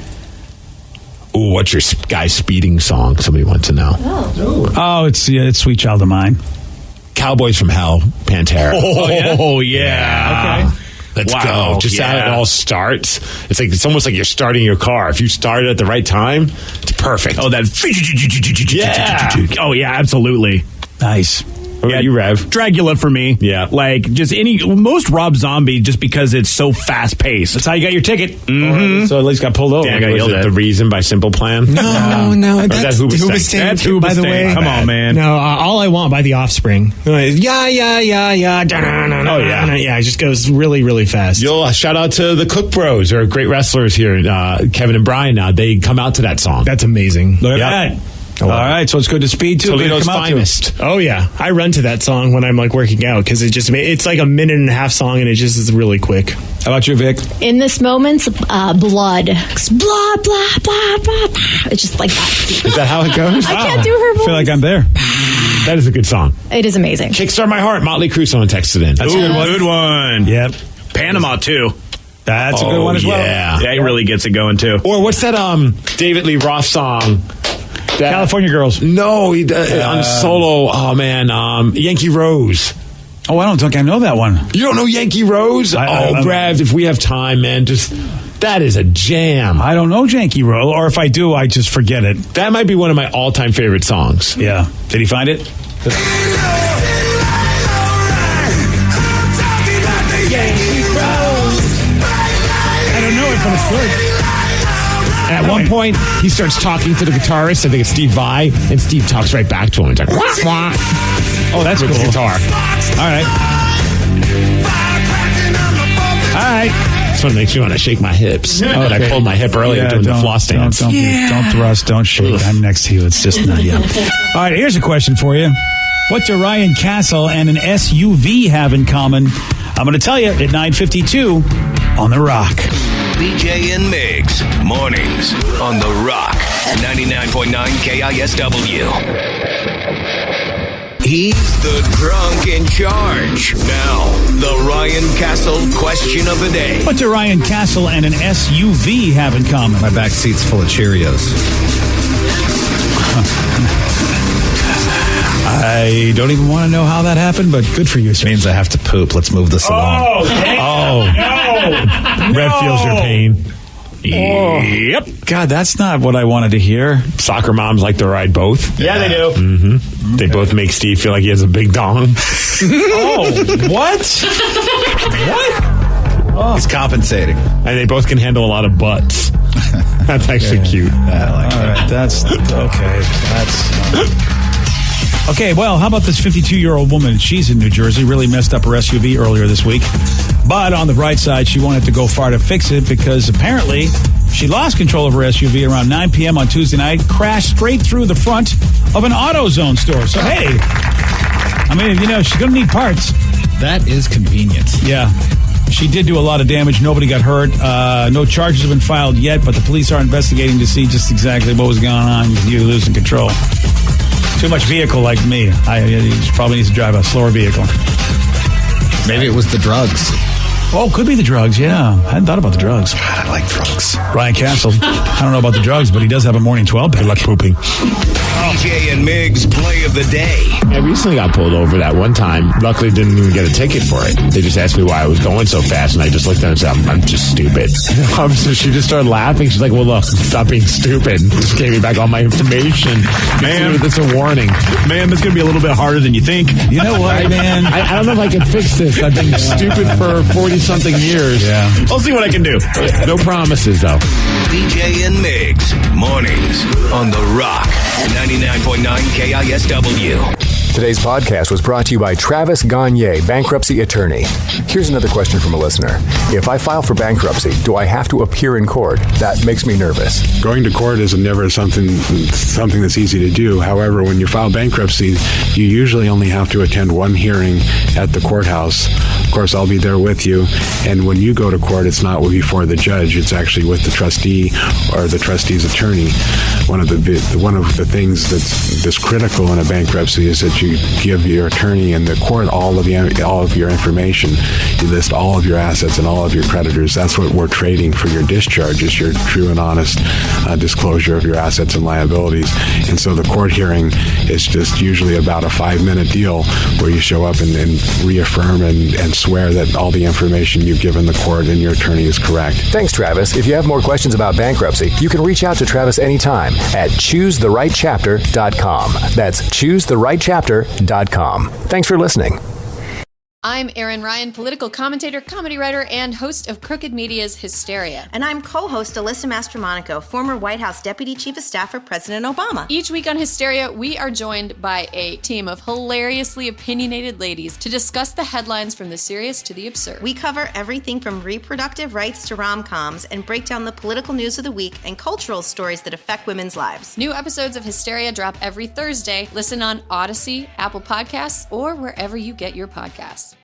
Ooh, what's your guy's speeding song? Somebody wants to know. Oh, it's Sweet Child of Mine. Cowboys from Hell, Pantera. Oh, yeah. Okay. Let's go. Just how it all starts. It's almost like you're starting your car. If you start it at the right time, it's perfect. Oh, that. Yeah. Oh, yeah, absolutely. Nice. What about you, Rev? Dragula for me. Yeah. Like, just most Rob Zombie, just because it's so fast paced. That's how you got your ticket. Mm-hmm. So at least got pulled over. Yeah, I got yelled at. The Reason by Simple Plan? No. That's Hoobastank. That's Hoobastank, by the way. Come on, man. No, All I Want by The Offspring. Yeah. Oh, yeah. Yeah, it just goes really, really fast. You'll shout out to the Cook Bros. They're great wrestlers here. Kevin and Brian now. They come out to that song. That's amazing. Look at that. All right, so it's good to speed too. Toledo's finest. Oh yeah, I run to that song when I'm like working out because it's like a minute and a half song and it just is really quick. How about you, Vic? In this moment, blood. It's blah, blah, blah, blah, blah. It's just like that. Is that how it goes? I can't do her voice. I feel like I'm there. That is a good song. It is amazing. Kickstart My Heart, Motley Crue, someone texted in. That's a good one. Good one. Yep. Panama, too. That's a good one as well. Yeah. Yeah, he really gets it going, too. Or what's that David Lee Roth song? California Girls. No, on solo. Oh man, Yankee Rose. Oh, I don't think I know that one. You don't know Yankee Rose? Brad, if we have time, man, that is a jam. I don't know Yankee Rose, or if I do, I just forget it. That might be one of my all-time favorite songs. Yeah. Did he find it? I don't know it, but it's good. And at one point, he starts talking to the guitarist. I think it's Steve Vai, and Steve talks right back to him. He's like, wah, wah. Oh, that's with cool. the guitar. All right. All right. This one makes me want to shake my hips. Okay. But I pulled my hip earlier doing the floss dance. Don't thrust, don't shake. I'm next to you. It's just not you. All right, here's a question for you. What do Ryan Castle and an SUV have in common? I'm going to tell you at 9:52 on The Rock. BJ and Migs, mornings on The Rock, 99.9 KISW. He's the drunk in charge. Now, the Ryan Castle question of the day. What do Ryan Castle and an SUV have in common? My back seat's full of Cheerios. I don't even want to know how that happened, but good for you, sir. Means I have to poop. Let's move this along. No. Red feels your pain. Yep. God, that's not what I wanted to hear. Soccer moms like to ride both. Yeah, they do. Mm-hmm. Okay. They both make Steve feel like he has a big dong. Oh, what? What? Oh. He's compensating. And they both can handle a lot of butts. That's actually cute. I like All right, that's okay. Okay, well, how about this 52-year-old woman? She's in New Jersey, really messed up her SUV earlier this week. But on the bright side, she wanted to go far to fix it because apparently she lost control of her SUV around 9 p.m. on Tuesday night, crashed straight through the front of an AutoZone store. So, hey, I mean, she's going to need parts. That is convenient. Yeah. She did do a lot of damage. Nobody got hurt. No charges have been filed yet, but the police are investigating to see just exactly what was going on with you losing control. Too much vehicle like me. He probably needs to drive a slower vehicle. Maybe it was the drugs. Oh, could be the drugs, yeah. I hadn't thought about the drugs. God, I like drugs. Ryan Castle. I don't know about the drugs, but he does have a morning 12 pack. Good luck pooping. BJ and Migs play of the day. I recently got pulled over that one time. Luckily, didn't even get a ticket for it. They just asked me why I was going so fast, and I just looked at her and said, I'm just stupid. So she just started laughing. She's like, well, look, stop being stupid. Just gave me back all my information. Man, this is a warning. Man, this is going to be a little bit harder than you think. You know what, man? I don't know if I can fix this. I've been stupid for 40-something years. Yeah. I'll see what I can do. No promises, though. BJ and Migs, mornings on The Rock, 99.9 KISW. Today's podcast was brought to you by Travis Gagne, bankruptcy attorney. Here's another question from a listener. If I file for bankruptcy, do I have to appear in court? That makes me nervous. Going to court is never something that's easy to do. However, when you file bankruptcy, you usually only have to attend one hearing at the courthouse. Of course, I'll be there with you. And when you go to court, it's not before the judge. It's actually with the trustee or the trustee's attorney. One of the things that's critical in a bankruptcy is that you give your attorney and the court all of your information. You list all of your assets and all of your creditors. That's what we're trading for your discharge, is your true and honest disclosure of your assets and liabilities. And so the court hearing is just usually about a 5-minute deal where you show up and reaffirm and swear that all the information you've given the court and your attorney is correct. Thanks, Travis. If you have more questions about bankruptcy, you can reach out to Travis anytime at choosetherightchapter.com. That's choosetherightchapter.com. Thanks for listening. I'm Erin Ryan, political commentator, comedy writer, and host of Crooked Media's Hysteria. And I'm co-host Alyssa Mastromonaco, former White House Deputy Chief of Staff for President Obama. Each week on Hysteria, we are joined by a team of hilariously opinionated ladies to discuss the headlines from the serious to the absurd. We cover everything from reproductive rights to rom-coms and break down the political news of the week and cultural stories that affect women's lives. New episodes of Hysteria drop every Thursday. Listen on Odyssey, Apple Podcasts, or wherever you get your podcasts.